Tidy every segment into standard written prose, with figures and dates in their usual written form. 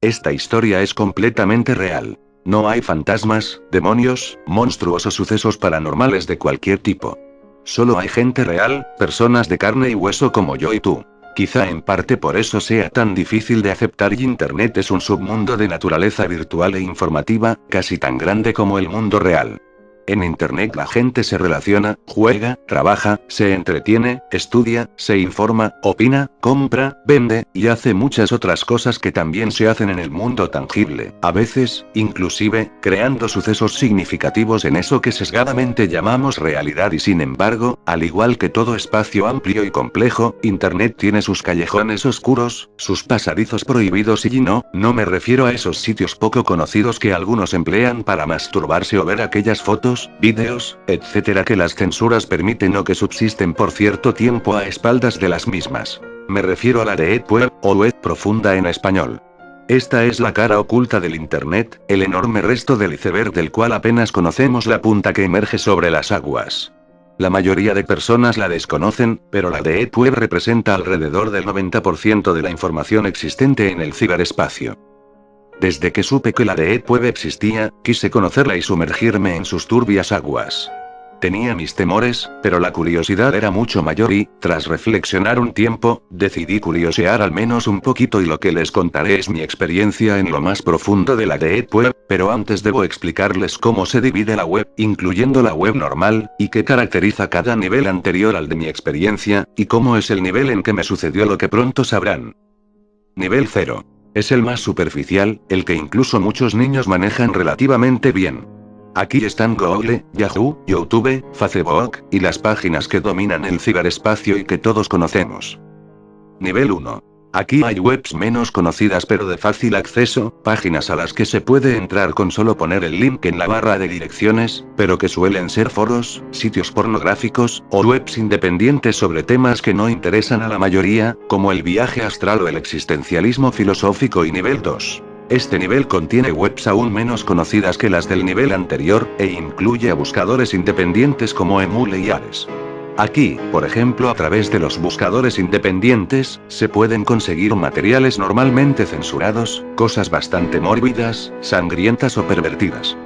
Esta historia es completamente real. No hay fantasmas, demonios, monstruos o sucesos paranormales de cualquier tipo. Solo hay gente real, personas de carne y hueso como yo y tú. Quizá en parte por eso sea tan difícil de aceptar y Internet es un submundo de naturaleza virtual e informativa, casi tan grande como el mundo real. En Internet la gente se relaciona, juega, trabaja, se entretiene, estudia, se informa, opina, compra, vende, y hace muchas otras cosas que también se hacen en el mundo tangible, a veces, inclusive, creando sucesos significativos en eso que sesgadamente llamamos realidad y sin embargo, al igual que todo espacio amplio y complejo, Internet tiene sus callejones oscuros, sus pasadizos prohibidos y no me refiero a esos sitios poco conocidos que algunos emplean para masturbarse o ver aquellas fotos, vídeos, etcétera que las censuras permiten o que subsisten por cierto tiempo a espaldas de las mismas. Me refiero a la Deep Web, o Web profunda en español. Esta es la cara oculta del Internet, el enorme resto del iceberg del cual apenas conocemos la punta que emerge sobre las aguas. La mayoría de personas la desconocen, pero la Deep Web representa alrededor del 90% de la información existente en el ciberespacio. Desde que supe que la Deep Web existía, quise conocerla y sumergirme en sus turbias aguas. Tenía mis temores, pero la curiosidad era mucho mayor y, tras reflexionar un tiempo, decidí curiosear al menos un poquito y lo que les contaré es mi experiencia en lo más profundo de la Deep Web, pero antes debo explicarles cómo se divide la web, incluyendo la web normal, y qué caracteriza cada nivel anterior al de mi experiencia, y cómo es el nivel en que me sucedió lo que pronto sabrán. Nivel 0. Es el más superficial, el que incluso muchos niños manejan relativamente bien. Aquí están Google, Yahoo, YouTube, Facebook, y las páginas que dominan el ciberespacio y que todos conocemos. Nivel 1. Aquí hay webs menos conocidas pero de fácil acceso, páginas a las que se puede entrar con solo poner el link en la barra de direcciones, pero que suelen ser foros, sitios pornográficos, o webs independientes sobre temas que no interesan a la mayoría, como el viaje astral o el existencialismo filosófico y nivel 2. Este nivel contiene webs aún menos conocidas que las del nivel anterior, e incluye a buscadores independientes como Emule y Ares. Aquí, por ejemplo, a través de los buscadores independientes, se pueden conseguir materiales normalmente censurados, cosas bastante mórbidas, sangrientas o pervertidas.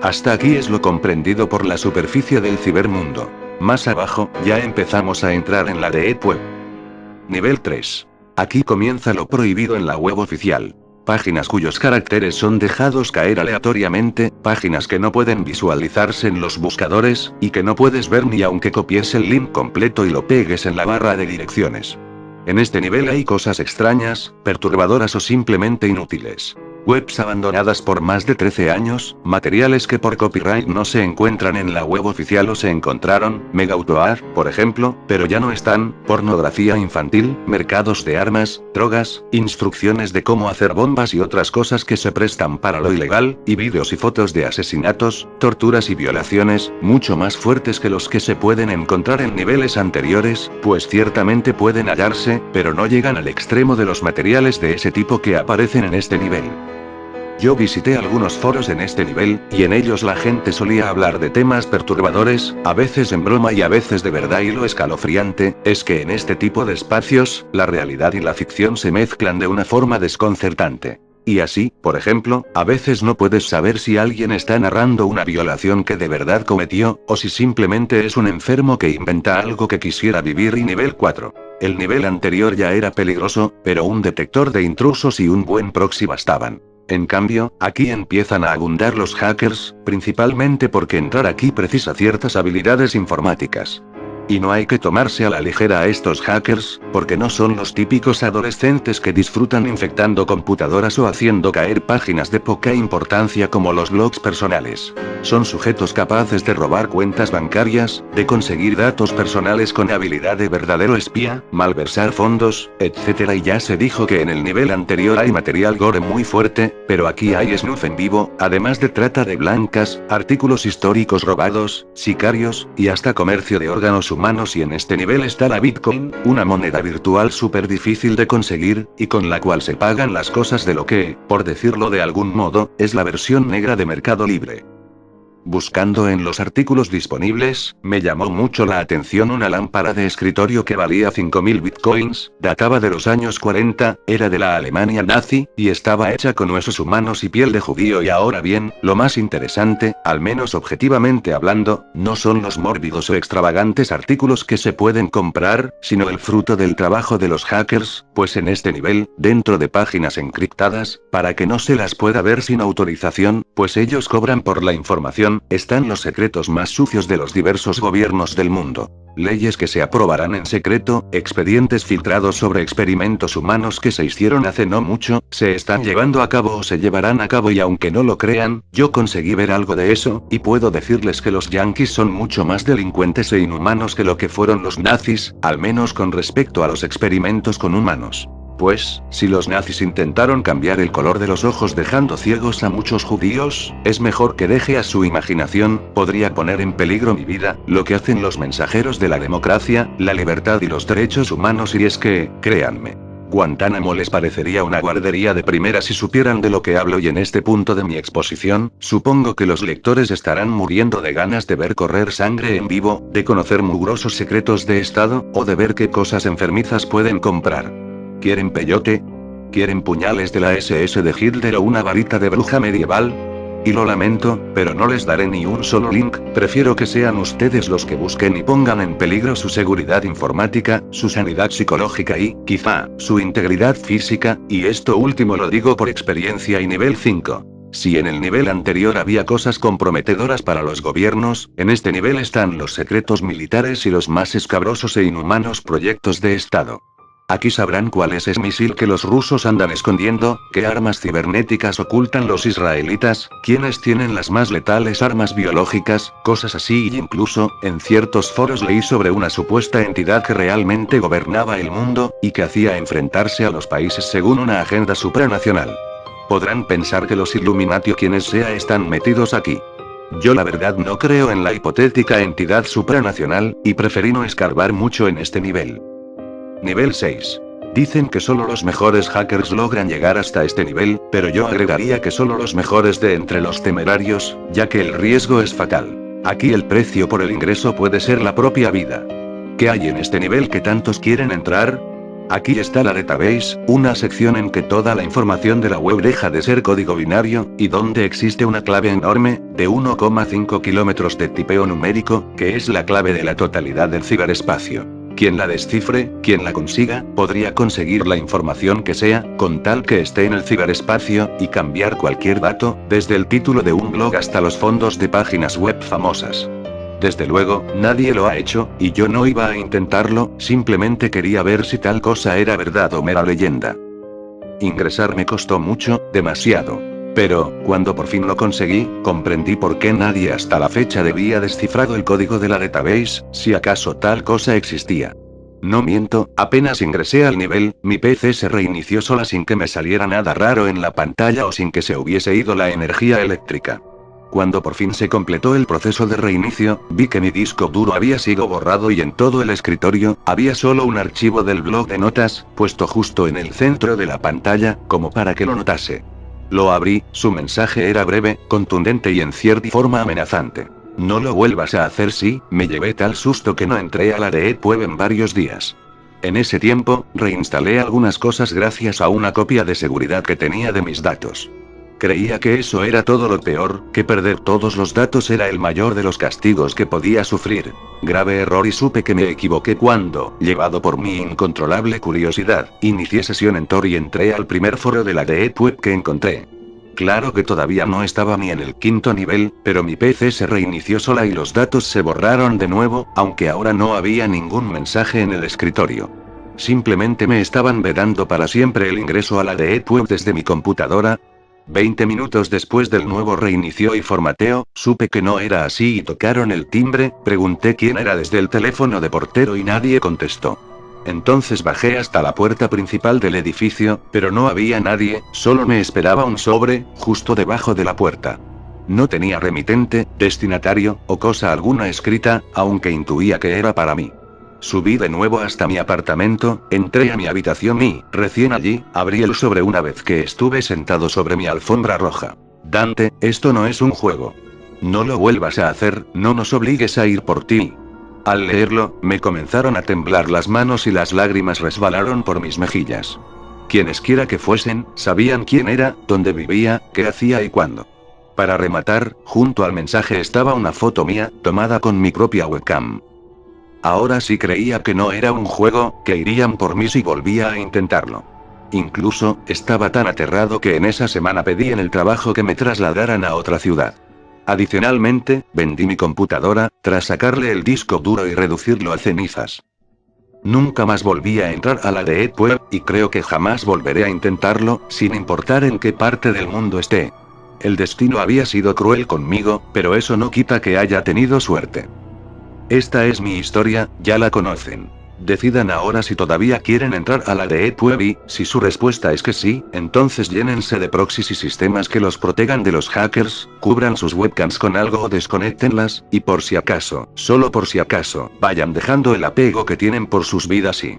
Hasta aquí es lo comprendido por la superficie del cibermundo. Más abajo, ya empezamos a entrar en la Deep Web. Nivel 3. Aquí comienza lo prohibido en la web oficial. Páginas cuyos caracteres son dejados caer aleatoriamente, páginas que no pueden visualizarse en los buscadores, y que no puedes ver ni aunque copies el link completo y lo pegues en la barra de direcciones. En este nivel hay cosas extrañas, perturbadoras o simplemente inútiles. Webs abandonadas por más de 13 años, materiales que por copyright no se encuentran en la web oficial o se encontraron, Megautoar, por ejemplo, pero ya no están, pornografía infantil, mercados de armas, drogas, instrucciones de cómo hacer bombas y otras cosas que se prestan para lo ilegal, y vídeos y fotos de asesinatos, torturas y violaciones, mucho más fuertes que los que se pueden encontrar en niveles anteriores, pues ciertamente pueden hallarse, pero no llegan al extremo de los materiales de ese tipo que aparecen en este nivel. Yo visité algunos foros en este nivel, y en ellos la gente solía hablar de temas perturbadores, a veces en broma y a veces de verdad, y lo escalofriante, es que en este tipo de espacios, la realidad y la ficción se mezclan de una forma desconcertante. Y así, por ejemplo, a veces no puedes saber si alguien está narrando una violación que de verdad cometió, o si simplemente es un enfermo que inventa algo que quisiera vivir. Y nivel 4. El nivel anterior ya era peligroso, pero un detector de intrusos y un buen proxy bastaban. En cambio, aquí empiezan a abundar los hackers, principalmente porque entrar aquí precisa ciertas habilidades informáticas. Y no hay que tomarse a la ligera a estos hackers, porque no son los típicos adolescentes que disfrutan infectando computadoras o haciendo caer páginas de poca importancia como los blogs personales. Son sujetos capaces de robar cuentas bancarias, de conseguir datos personales con habilidad de verdadero espía, malversar fondos, etc. Y ya se dijo que en el nivel anterior hay material gore muy fuerte, pero aquí hay snuff en vivo, además de trata de blancas, artículos históricos robados, sicarios, y hasta comercio de órganos humanos. Y en este nivel está la Bitcoin, una moneda virtual súper difícil de conseguir, y con la cual se pagan las cosas de lo que, por decirlo de algún modo, es la versión negra de Mercado Libre. Buscando en los artículos disponibles, me llamó mucho la atención una lámpara de escritorio que valía 5000 bitcoins, databa de los años 40, era de la Alemania nazi, y estaba hecha con huesos humanos y piel de judío. Y ahora bien, lo más interesante, al menos objetivamente hablando, no son los mórbidos o extravagantes artículos que se pueden comprar, sino el fruto del trabajo de los hackers, pues en este nivel, dentro de páginas encriptadas, para que no se las pueda ver sin autorización, pues ellos cobran por la información, están los secretos más sucios de los diversos gobiernos del mundo. Leyes que se aprobarán en secreto, expedientes filtrados sobre experimentos humanos que se hicieron hace no mucho, se están llevando a cabo o se llevarán a cabo, y aunque no lo crean, yo conseguí ver algo de eso, y puedo decirles que los yanquis son mucho más delincuentes e inhumanos que lo que fueron los nazis, al menos con respecto a los experimentos con humanos. Pues, si los nazis intentaron cambiar el color de los ojos dejando ciegos a muchos judíos, es mejor que deje a su imaginación, podría poner en peligro mi vida, lo que hacen los mensajeros de la democracia, la libertad y los derechos humanos. Y es que, créanme, Guantánamo les parecería una guardería de primera si supieran de lo que hablo. Y en este punto de mi exposición, supongo que los lectores estarán muriendo de ganas de ver correr sangre en vivo, de conocer mugrosos secretos de Estado, o de ver qué cosas enfermizas pueden comprar. ¿Quieren peyote? ¿Quieren puñales de la SS de Hitler o una varita de bruja medieval? Y lo lamento, pero no les daré ni un solo link, prefiero que sean ustedes los que busquen y pongan en peligro su seguridad informática, su sanidad psicológica y, quizá, su integridad física, y esto último lo digo por experiencia y nivel 5. Si en el nivel anterior había cosas comprometedoras para los gobiernos, en este nivel están los secretos militares y los más escabrosos e inhumanos proyectos de Estado. Aquí sabrán cuál es ese misil que los rusos andan escondiendo, qué armas cibernéticas ocultan los israelitas, quiénes tienen las más letales armas biológicas, cosas así. Y incluso, en ciertos foros leí sobre una supuesta entidad que realmente gobernaba el mundo, y que hacía enfrentarse a los países según una agenda supranacional. Podrán pensar que los Illuminati o quienes sea están metidos aquí. Yo la verdad no creo en la hipotética entidad supranacional, y preferí no escarbar mucho en este nivel. Nivel 6. Dicen que solo los mejores hackers logran llegar hasta este nivel, pero yo agregaría que solo los mejores de entre los temerarios, ya que el riesgo es fatal. Aquí el precio por el ingreso puede ser la propia vida. ¿Qué hay en este nivel que tantos quieren entrar? Aquí está la database, una sección en que toda la información de la web deja de ser código binario, y donde existe una clave enorme, de 1,5 kilómetros de tipeo numérico, que es la clave de la totalidad del ciberespacio. Quien la descifre, quien la consiga, podría conseguir la información que sea, con tal que esté en el ciberespacio, y cambiar cualquier dato, desde el título de un blog hasta los fondos de páginas web famosas. Desde luego, nadie lo ha hecho, y yo no iba a intentarlo, simplemente quería ver si tal cosa era verdad o mera leyenda. Ingresar me costó mucho, demasiado. Pero, cuando por fin lo conseguí, comprendí por qué nadie hasta la fecha debía descifrado el código de la database, si acaso tal cosa existía. No miento, apenas ingresé al nivel, mi PC se reinició sola sin que me saliera nada raro en la pantalla o sin que se hubiese ido la energía eléctrica. Cuando por fin se completó el proceso de reinicio, vi que mi disco duro había sido borrado y en todo el escritorio, había solo un archivo del blog de notas, puesto justo en el centro de la pantalla, como para que lo notase. Lo abrí, su mensaje era breve, contundente y en cierta forma amenazante. No lo vuelvas a hacer. Sí, me llevé tal susto que no entré a la Deep Web en varios días. En ese tiempo, reinstalé algunas cosas gracias a una copia de seguridad que tenía de mis datos. Creía que eso era todo lo peor, que perder todos los datos era el mayor de los castigos que podía sufrir. Grave error, y supe que me equivoqué cuando, llevado por mi incontrolable curiosidad, inicié sesión en Tor y entré al primer foro de la Deep Web que encontré. Claro que todavía no estaba ni en el 5º nivel, pero mi PC se reinició sola y los datos se borraron de nuevo, aunque ahora no había ningún mensaje en el escritorio. Simplemente me estaban vedando para siempre el ingreso a la Deep Web desde mi computadora. 20 minutos después del nuevo reinicio y formateo, supe que no era así y tocaron el timbre, pregunté quién era desde el teléfono de portero y nadie contestó. Entonces bajé hasta la puerta principal del edificio, pero no había nadie, solo me esperaba un sobre, justo debajo de la puerta. No tenía remitente, destinatario, o cosa alguna escrita, aunque intuía que era para mí. Subí de nuevo hasta mi apartamento, entré a mi habitación y, recién allí, abrí el sobre una vez que estuve sentado sobre mi alfombra roja. Dante, esto no es un juego. No lo vuelvas a hacer, no nos obligues a ir por ti. Al leerlo, me comenzaron a temblar las manos y las lágrimas resbalaron por mis mejillas. Quienesquiera que fuesen, sabían quién era, dónde vivía, qué hacía y cuándo. Para rematar, junto al mensaje estaba una foto mía, tomada con mi propia webcam. Ahora sí creía que no era un juego, que irían por mí si volvía a intentarlo. Incluso, estaba tan aterrado que en esa semana pedí en el trabajo que me trasladaran a otra ciudad. Adicionalmente, vendí mi computadora, tras sacarle el disco duro y reducirlo a cenizas. Nunca más volví a entrar a la Deep Web, y creo que jamás volveré a intentarlo, sin importar en qué parte del mundo esté. El destino había sido cruel conmigo, pero eso no quita que haya tenido suerte. Esta es mi historia, ya la conocen. Decidan ahora si todavía quieren entrar a la Deep Web y, si su respuesta es que sí, entonces llénense de proxies y sistemas que los protejan de los hackers, cubran sus webcams con algo o desconéctenlas, y por si acaso, solo por si acaso, vayan dejando el apego que tienen por sus vidas y...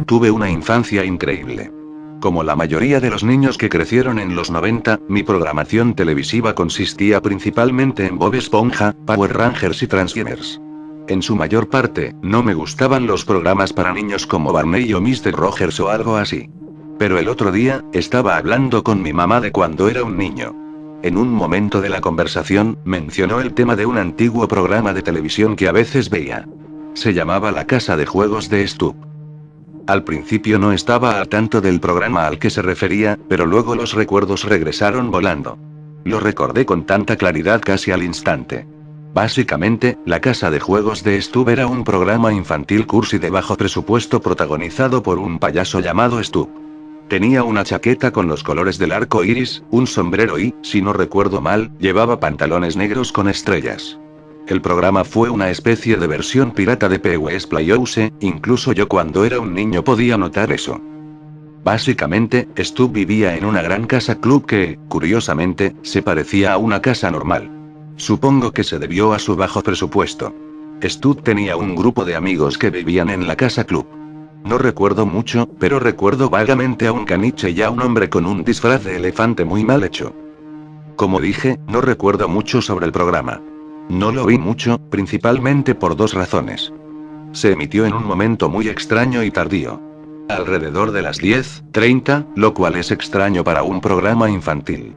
Tuve una infancia increíble. Como la mayoría de los niños que crecieron en los 90, mi programación televisiva consistía principalmente en Bob Esponja, Power Rangers y Transformers. En su mayor parte, no me gustaban los programas para niños como Barney o Mr. Rogers o algo así. Pero el otro día, estaba hablando con mi mamá de cuando era un niño. En un momento de la conversación, mencionó el tema de un antiguo programa de televisión que a veces veía. Se llamaba La Casa de Juegos de Stu. Al principio no estaba al tanto del programa al que se refería, pero luego los recuerdos regresaron volando. Lo recordé con tanta claridad casi al instante. Básicamente, La Casa de Juegos de Stu era un programa infantil cursi de bajo presupuesto protagonizado por un payaso llamado Stu. Tenía una chaqueta con los colores del arco iris, un sombrero y, si no recuerdo mal, llevaba pantalones negros con estrellas. El programa fue una especie de versión pirata de Pee-wee's Playhouse, incluso yo cuando era un niño podía notar eso. Básicamente, Stu vivía en una gran casa club que, curiosamente, se parecía a una casa normal. Supongo que se debió a su bajo presupuesto. Stu tenía un grupo de amigos que vivían en la casa club. No recuerdo mucho, pero recuerdo vagamente a un caniche y a un hombre con un disfraz de elefante muy mal hecho. Como dije, no recuerdo mucho sobre el programa. No lo vi mucho, principalmente por dos razones. Se emitió en un momento muy extraño y tardío. Alrededor de las 10:30, lo cual es extraño para un programa infantil.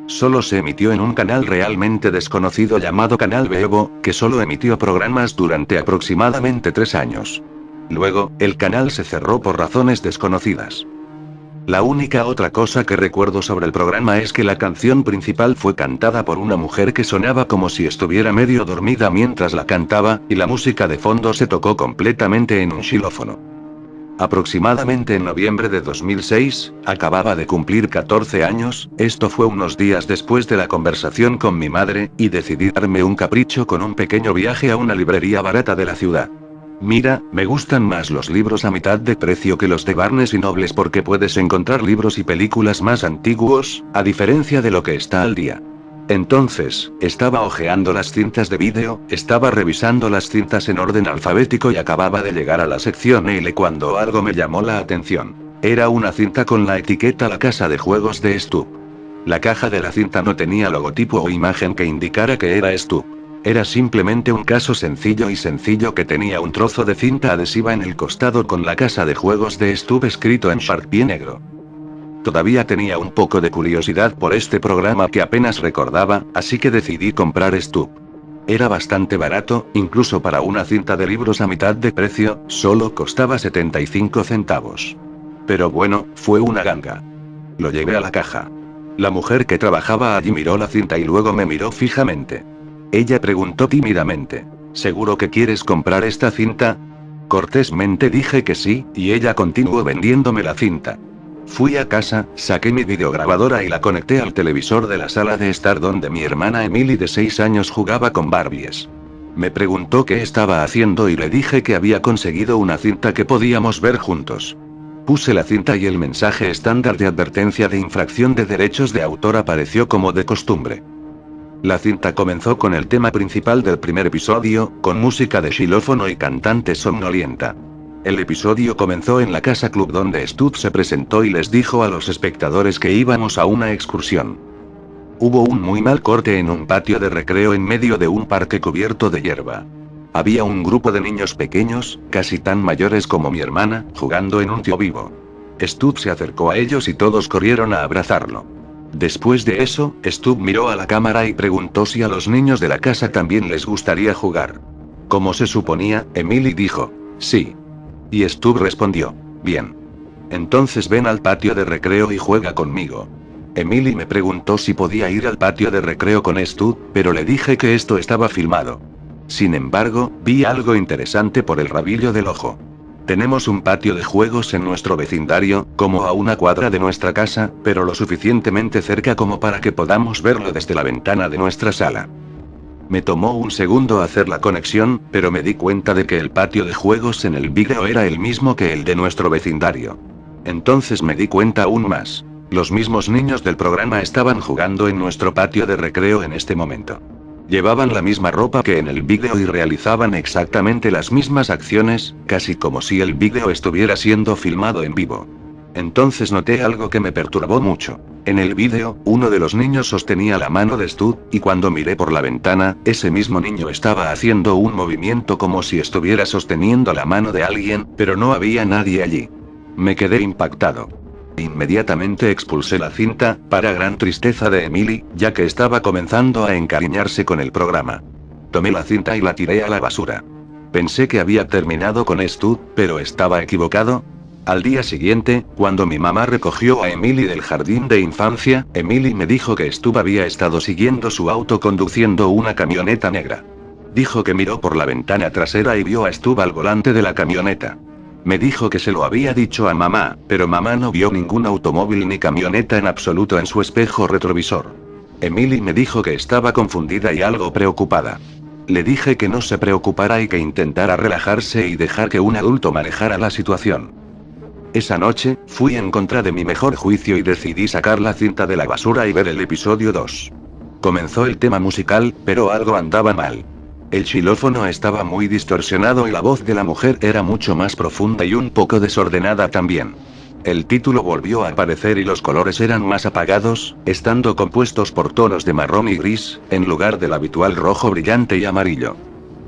Solo se emitió en un canal realmente desconocido llamado Canal Bebo, que solo emitió programas durante aproximadamente 3 años. Luego, el canal se cerró por razones desconocidas. La única otra cosa que recuerdo sobre el programa es que la canción principal fue cantada por una mujer que sonaba como si estuviera medio dormida mientras la cantaba, y la música de fondo se tocó completamente en un xilófono. Aproximadamente en noviembre de 2006, acababa de cumplir 14 años, esto fue unos días después de la conversación con mi madre, y decidí darme un capricho con un pequeño viaje a una librería barata de la ciudad. Mira, me gustan más los libros a mitad de precio que los de Barnes y Nobles porque puedes encontrar libros y películas más antiguos, a diferencia de lo que está al día. Entonces, estaba hojeando las cintas de vídeo, estaba revisando las cintas en orden alfabético y acababa de llegar a la sección L cuando algo me llamó la atención. Era una cinta con la etiqueta La Casa de Juegos de Stu. La caja de la cinta no tenía logotipo o imagen que indicara que era Stu. Era simplemente un caso sencillo que tenía un trozo de cinta adhesiva en el costado con La Casa de Juegos de Stu escrito en Sharpie negro. Todavía tenía un poco de curiosidad por este programa que apenas recordaba, así que decidí comprar Stu. Era bastante barato, incluso para una cinta de libros a mitad de precio, solo costaba 75 centavos. Pero bueno, fue una ganga. Lo llevé a la caja. La mujer que trabajaba allí miró la cinta y luego me miró fijamente. Ella preguntó tímidamente, ¿seguro que quieres comprar esta cinta? Cortésmente dije que sí, y ella continuó vendiéndome la cinta. Fui a casa, saqué mi videograbadora y la conecté al televisor de la sala de estar donde mi hermana Emily de 6 años jugaba con Barbies. Me preguntó qué estaba haciendo y le dije que había conseguido una cinta que podíamos ver juntos. Puse la cinta y el mensaje estándar de advertencia de infracción de derechos de autor apareció como de costumbre. La cinta comenzó con el tema principal del primer episodio, con música de xilófono y cantante somnolienta. El episodio comenzó en la casa club donde Stud se presentó y les dijo a los espectadores que íbamos a una excursión. Hubo un muy mal corte en un patio de recreo en medio de un parque cubierto de hierba. Había un grupo de niños pequeños, casi tan mayores como mi hermana, jugando en un tío vivo. Stud se acercó a ellos y todos corrieron a abrazarlo. Después de eso, Stud miró a la cámara y preguntó si a los niños de la casa también les gustaría jugar. Como se suponía, Emily dijo, sí. Y Stud respondió, bien. Entonces ven al patio de recreo y juega conmigo. Emily me preguntó si podía ir al patio de recreo con Stud, pero le dije que esto estaba filmado. Sin embargo, vi algo interesante por el rabillo del ojo. Tenemos un patio de juegos en nuestro vecindario, como a una cuadra de nuestra casa, pero lo suficientemente cerca como para que podamos verlo desde la ventana de nuestra sala. Me tomó un segundo hacer la conexión, pero me di cuenta de que el patio de juegos en el vídeo era el mismo que el de nuestro vecindario. Entonces me di cuenta aún más. Los mismos niños del programa estaban jugando en nuestro patio de recreo en este momento. Llevaban la misma ropa que en el vídeo y realizaban exactamente las mismas acciones, casi como si el vídeo estuviera siendo filmado en vivo. Entonces noté algo que me perturbó mucho. En el vídeo, uno de los niños sostenía la mano de Stud, y cuando miré por la ventana, ese mismo niño estaba haciendo un movimiento como si estuviera sosteniendo la mano de alguien, pero no había nadie allí. Me quedé impactado. Inmediatamente expulsé la cinta, para gran tristeza de Emily, ya que estaba comenzando a encariñarse con el programa. Tomé la cinta y la tiré a la basura. Pensé que había terminado con Stud, pero estaba equivocado. Al día siguiente, cuando mi mamá recogió a Emily del jardín de infancia, Emily me dijo que Stud había estado siguiendo su auto conduciendo una camioneta negra. Dijo que miró por la ventana trasera y vio a Stud al volante de la camioneta. Me dijo que se lo había dicho a mamá, pero mamá no vio ningún automóvil ni camioneta en absoluto en su espejo retrovisor. Emily me dijo que estaba confundida y algo preocupada. Le dije que no se preocupara y que intentara relajarse y dejar que un adulto manejara la situación. Esa noche, fui en contra de mi mejor juicio y decidí sacar la cinta de la basura y ver el episodio 2. Comenzó el tema musical, pero algo andaba mal. El xilófono estaba muy distorsionado y la voz de la mujer era mucho más profunda y un poco desordenada también. El título volvió a aparecer y los colores eran más apagados, estando compuestos por tonos de marrón y gris, en lugar del habitual rojo brillante y amarillo.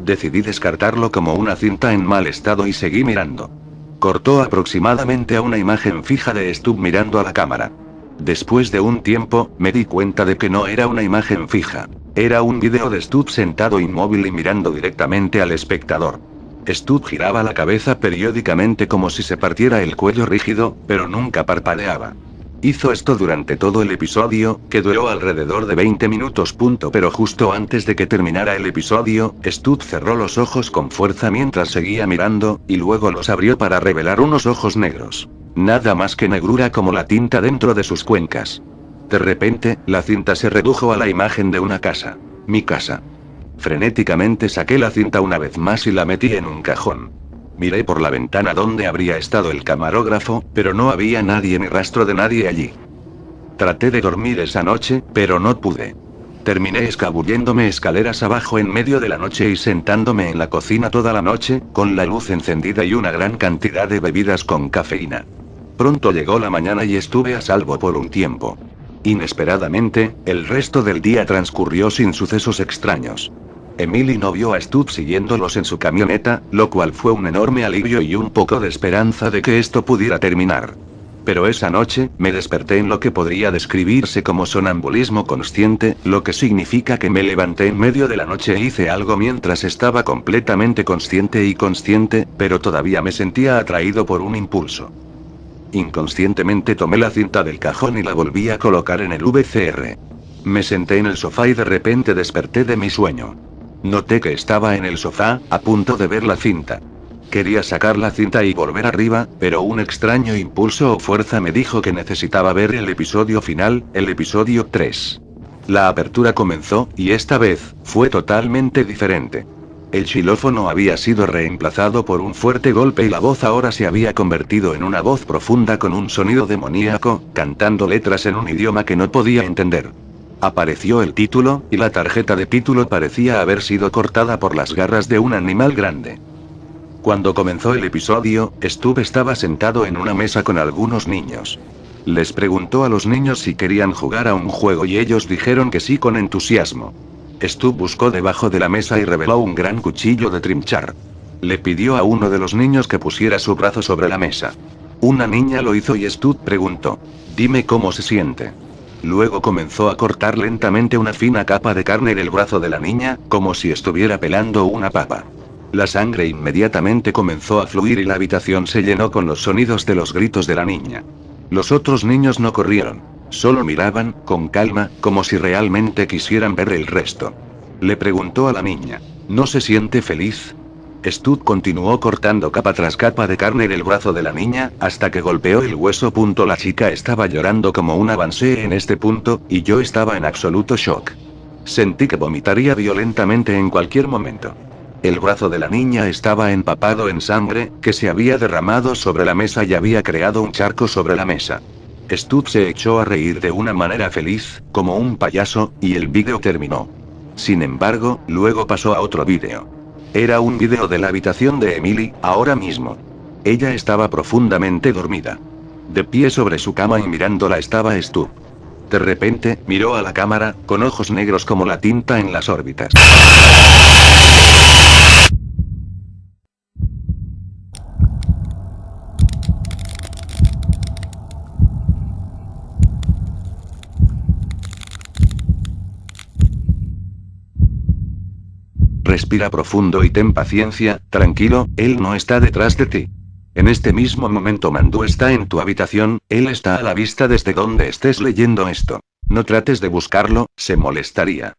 Decidí descartarlo como una cinta en mal estado y seguí mirando. Cortó aproximadamente a una imagen fija de Stud mirando a la cámara. Después de un tiempo, me di cuenta de que no era una imagen fija. Era un vídeo de Stud sentado inmóvil y mirando directamente al espectador. Stud giraba la cabeza periódicamente como si se partiera el cuello rígido, pero nunca parpadeaba. Hizo esto durante todo el episodio, que duró alrededor de 20 minutos. Pero justo antes de que terminara el episodio, Stud cerró los ojos con fuerza mientras seguía mirando, y luego los abrió para revelar unos ojos negros. Nada más que negrura como la tinta dentro de sus cuencas. De repente, la cinta se redujo a la imagen de una casa. Mi casa. Frenéticamente saqué la cinta una vez más y la metí en un cajón. Miré por la ventana donde habría estado el camarógrafo, pero no había nadie ni rastro de nadie allí. Traté de dormir esa noche, pero no pude. Terminé escabulléndome escaleras abajo en medio de la noche y sentándome en la cocina toda la noche, con la luz encendida y una gran cantidad de bebidas con cafeína. Pronto llegó la mañana y estuve a salvo por un tiempo. Inesperadamente, el resto del día transcurrió sin sucesos extraños. Emily no vio a Stud siguiéndolos en su camioneta, lo cual fue un enorme alivio y un poco de esperanza de que esto pudiera terminar. Pero esa noche, me desperté en lo que podría describirse como sonambulismo consciente, lo que significa que me levanté en medio de la noche e hice algo mientras estaba completamente consciente, pero todavía me sentía atraído por un impulso. Inconscientemente tomé la cinta del cajón y la volví a colocar en el VCR. Me senté en el sofá y de repente desperté de mi sueño. Noté que estaba en el sofá, a punto de ver la cinta. Quería sacar la cinta y volver arriba, pero un extraño impulso o fuerza me dijo que necesitaba ver el episodio final, el episodio 3. La apertura comenzó, y esta vez, fue totalmente diferente. El xilófono había sido reemplazado por un fuerte golpe y la voz ahora se había convertido en una voz profunda con un sonido demoníaco, cantando letras en un idioma que no podía entender. Apareció el título, y la tarjeta de título parecía haber sido cortada por las garras de un animal grande. Cuando comenzó el episodio, Stu estaba sentado en una mesa con algunos niños. Les preguntó a los niños si querían jugar a un juego y ellos dijeron que sí con entusiasmo. Stu buscó debajo de la mesa y reveló un gran cuchillo de trinchar. Le pidió a uno de los niños que pusiera su brazo sobre la mesa. Una niña lo hizo y Stu preguntó: «Dime cómo se siente». Luego comenzó a cortar lentamente una fina capa de carne del brazo de la niña, como si estuviera pelando una papa. La sangre inmediatamente comenzó a fluir y la habitación se llenó con los sonidos de los gritos de la niña. Los otros niños no corrieron. Solo miraban, con calma, como si realmente quisieran ver el resto. Le preguntó a la niña: «¿No se siente feliz?». Stu continuó cortando capa tras capa de carne del brazo de la niña, hasta que golpeó el hueso. La chica estaba llorando como un avancé en este punto, y yo estaba en absoluto shock. Sentí que vomitaría violentamente en cualquier momento. El brazo de la niña estaba empapado en sangre, que se había derramado sobre la mesa y había creado un charco sobre la mesa. Stu se echó a reír de una manera feliz, como un payaso, y el vídeo terminó. Sin embargo, luego pasó a otro vídeo. Era un vídeo de la habitación de Emily, ahora mismo. Ella estaba profundamente dormida. De pie sobre su cama y mirándola estaba Stu. De repente, miró a la cámara, con ojos negros como la tinta en las órbitas. Respira profundo y ten paciencia, tranquilo, él no está detrás de ti. En este mismo momento Mandu está en tu habitación, él está a la vista desde donde estés leyendo esto. No trates de buscarlo, se molestaría.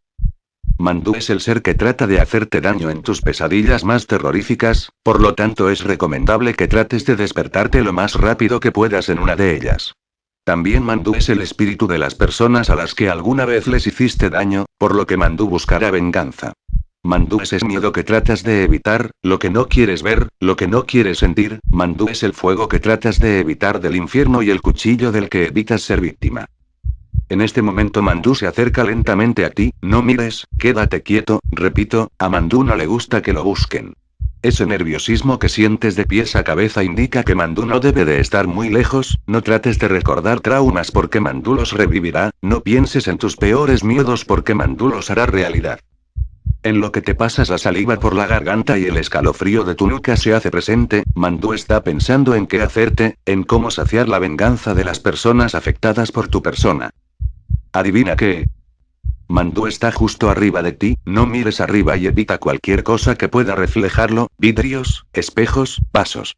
Mandu es el ser que trata de hacerte daño en tus pesadillas más terroríficas, por lo tanto es recomendable que trates de despertarte lo más rápido que puedas en una de ellas. También Mandu es el espíritu de las personas a las que alguna vez les hiciste daño, por lo que Mandu buscará venganza. Mandu es ese miedo que tratas de evitar, lo que no quieres ver, lo que no quieres sentir. Mandu es el fuego que tratas de evitar del infierno y el cuchillo del que evitas ser víctima. En este momento Mandu se acerca lentamente a ti, no mires, quédate quieto, repito, a Mandu no le gusta que lo busquen. Ese nerviosismo que sientes de pies a cabeza indica que Mandu no debe de estar muy lejos. No trates de recordar traumas porque Mandu los revivirá, no pienses en tus peores miedos porque Mandu los hará realidad. En lo que te pasas la saliva por la garganta y el escalofrío de tu nuca se hace presente, Mandu está pensando en qué hacerte, en cómo saciar la venganza de las personas afectadas por tu persona. ¿Adivina qué? Mandu está justo arriba de ti, no mires arriba y evita cualquier cosa que pueda reflejarlo, vidrios, espejos, vasos.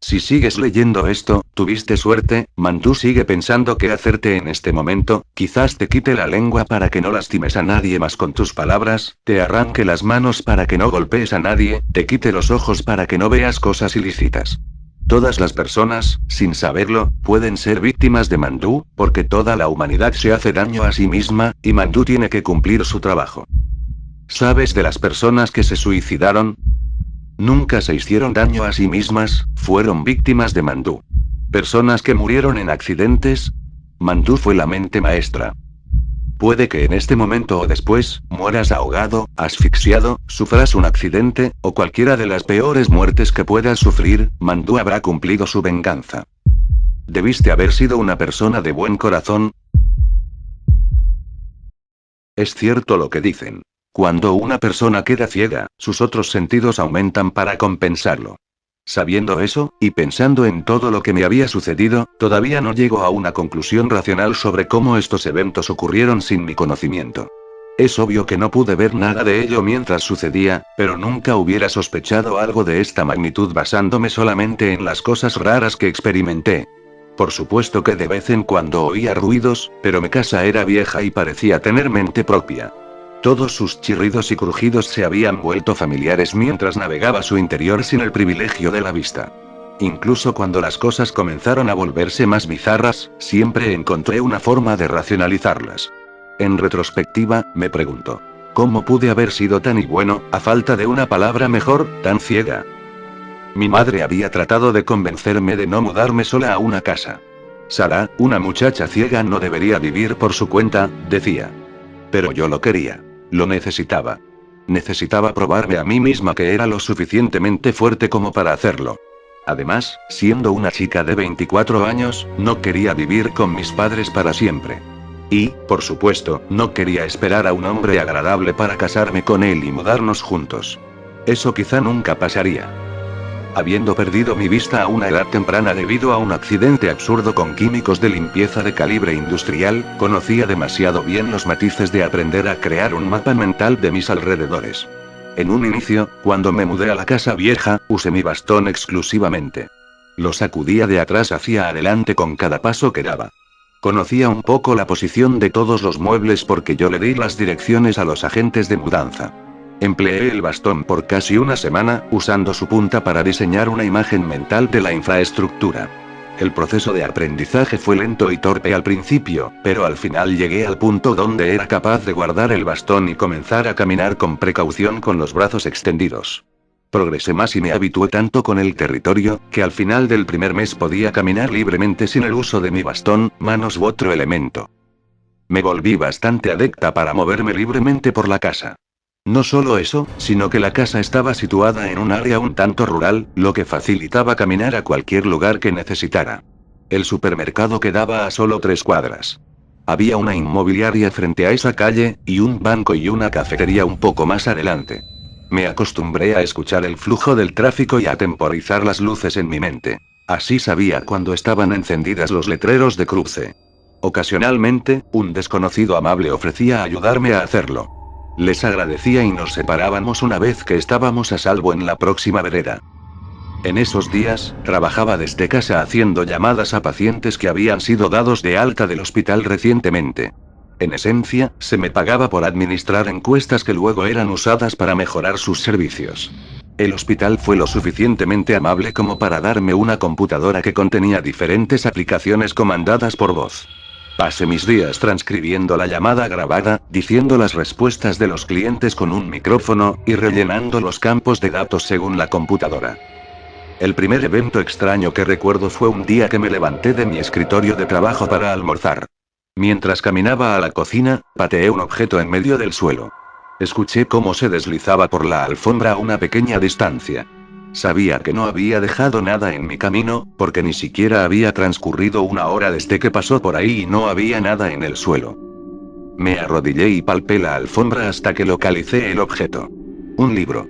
Si sigues leyendo esto, tuviste suerte. Mandu sigue pensando qué hacerte en este momento, quizás te quite la lengua para que no lastimes a nadie más con tus palabras, te arranque las manos para que no golpees a nadie, te quite los ojos para que no veas cosas ilícitas. Todas las personas, sin saberlo, pueden ser víctimas de Mandu, porque toda la humanidad se hace daño a sí misma, y Mandu tiene que cumplir su trabajo. ¿Sabes de las personas que se suicidaron? Nunca se hicieron daño a sí mismas, fueron víctimas de Mandu. Personas que murieron en accidentes. Mandu fue la mente maestra. Puede que en este momento o después, mueras ahogado, asfixiado, sufras un accidente, o cualquiera de las peores muertes que puedas sufrir. Mandu habrá cumplido su venganza. Debiste haber sido una persona de buen corazón. Es cierto lo que dicen. Cuando una persona queda ciega, sus otros sentidos aumentan para compensarlo. Sabiendo eso, y pensando en todo lo que me había sucedido, todavía no llego a una conclusión racional sobre cómo estos eventos ocurrieron sin mi conocimiento. Es obvio que no pude ver nada de ello mientras sucedía, pero nunca hubiera sospechado algo de esta magnitud basándome solamente en las cosas raras que experimenté. Por supuesto que de vez en cuando oía ruidos, pero mi casa era vieja y parecía tener mente propia. Todos sus chirridos y crujidos se habían vuelto familiares mientras navegaba su interior sin el privilegio de la vista. Incluso cuando las cosas comenzaron a volverse más bizarras, siempre encontré una forma de racionalizarlas. En retrospectiva, me pregunto, ¿cómo pude haber sido tan y bueno, a falta de una palabra mejor, tan ciega? Mi madre había tratado de convencerme de no mudarme sola a una casa. Sara, una muchacha ciega no debería vivir por su cuenta, decía. Pero yo lo quería. Lo necesitaba. Necesitaba probarme a mí misma que era lo suficientemente fuerte como para hacerlo. Además, siendo una chica de 24 años, no quería vivir con mis padres para siempre. Y, por supuesto, no quería esperar a un hombre agradable para casarme con él y mudarnos juntos. Eso quizá nunca pasaría. Habiendo perdido mi vista a una edad temprana debido a un accidente absurdo con químicos de limpieza de calibre industrial, conocía demasiado bien los matices de aprender a crear un mapa mental de mis alrededores. En un inicio, cuando me mudé a la casa vieja, usé mi bastón exclusivamente. Lo sacudía de atrás hacia adelante con cada paso que daba. Conocía un poco la posición de todos los muebles porque yo le di las direcciones a los agentes de mudanza. Empleé el bastón por casi una semana, usando su punta para diseñar una imagen mental de la infraestructura. El proceso de aprendizaje fue lento y torpe al principio, pero al final llegué al punto donde era capaz de guardar el bastón y comenzar a caminar con precaución con los brazos extendidos. Progresé más y me habitué tanto con el territorio, que al final del primer mes podía caminar libremente sin el uso de mi bastón, manos u otro elemento. Me volví bastante adepta para moverme libremente por la casa. No solo eso, sino que la casa estaba situada en un área un tanto rural, lo que facilitaba caminar a cualquier lugar que necesitara. El supermercado quedaba a solo 3 cuadras. Había una inmobiliaria frente a esa calle, y un banco y una cafetería un poco más adelante. Me acostumbré a escuchar el flujo del tráfico y a temporizar las luces en mi mente. Así sabía cuando estaban encendidas los letreros de cruce. Ocasionalmente, un desconocido amable ofrecía ayudarme a hacerlo. Les agradecía y nos separábamos una vez que estábamos a salvo en la próxima vereda. En esos días, trabajaba desde casa haciendo llamadas a pacientes que habían sido dados de alta del hospital recientemente. En esencia, se me pagaba por administrar encuestas que luego eran usadas para mejorar sus servicios. El hospital fue lo suficientemente amable como para darme una computadora que contenía diferentes aplicaciones comandadas por voz. Pasé mis días transcribiendo la llamada grabada, diciendo las respuestas de los clientes con un micrófono, y rellenando los campos de datos según la computadora. El primer evento extraño que recuerdo fue un día que me levanté de mi escritorio de trabajo para almorzar. Mientras caminaba a la cocina, pateé un objeto en medio del suelo. Escuché cómo se deslizaba por la alfombra a una pequeña distancia. Sabía que no había dejado nada en mi camino, porque ni siquiera había transcurrido una hora desde que pasó por ahí y no había nada en el suelo. Me arrodillé y palpé la alfombra hasta que localicé el objeto. Un libro.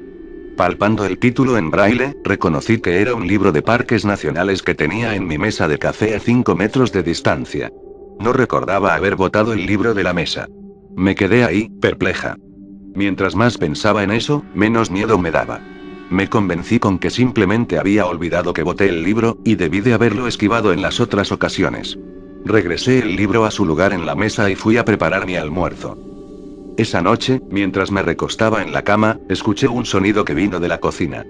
Palpando el título en braille, reconocí que era un libro de parques nacionales que tenía en mi mesa de café a 5 metros de distancia. No recordaba haber botado el libro de la mesa. Me quedé ahí, perpleja. Mientras más pensaba en eso, menos miedo me daba. Me convencí con que simplemente había olvidado que boté el libro, y debí de haberlo esquivado en las otras ocasiones. Regresé el libro a su lugar en la mesa y fui a preparar mi almuerzo. Esa noche, mientras me recostaba en la cama, escuché un sonido que vino de la cocina.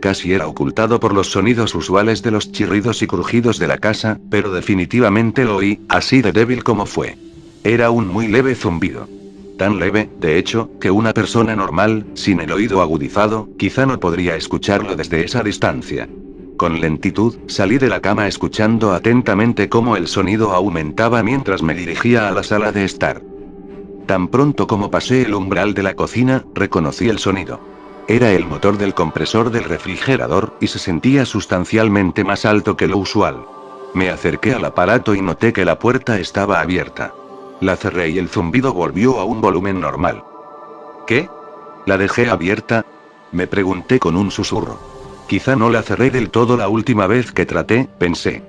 Casi era ocultado por los sonidos usuales de los chirridos y crujidos de la casa, pero definitivamente lo oí, así de débil como fue. Era un muy leve zumbido. Tan leve, de hecho, que una persona normal, sin el oído agudizado, quizá no podría escucharlo desde esa distancia. Con lentitud, salí de la cama escuchando atentamente cómo el sonido aumentaba mientras me dirigía a la sala de estar. Tan pronto como pasé el umbral de la cocina, reconocí el sonido. Era el motor del compresor del refrigerador, y se sentía sustancialmente más alto que lo usual. Me acerqué al aparato y noté que la puerta estaba abierta. La cerré y el zumbido volvió a un volumen normal. ¿Qué? ¿La dejé abierta? Me pregunté con un susurro. Quizá no la cerré del todo la última vez que traté, pensé.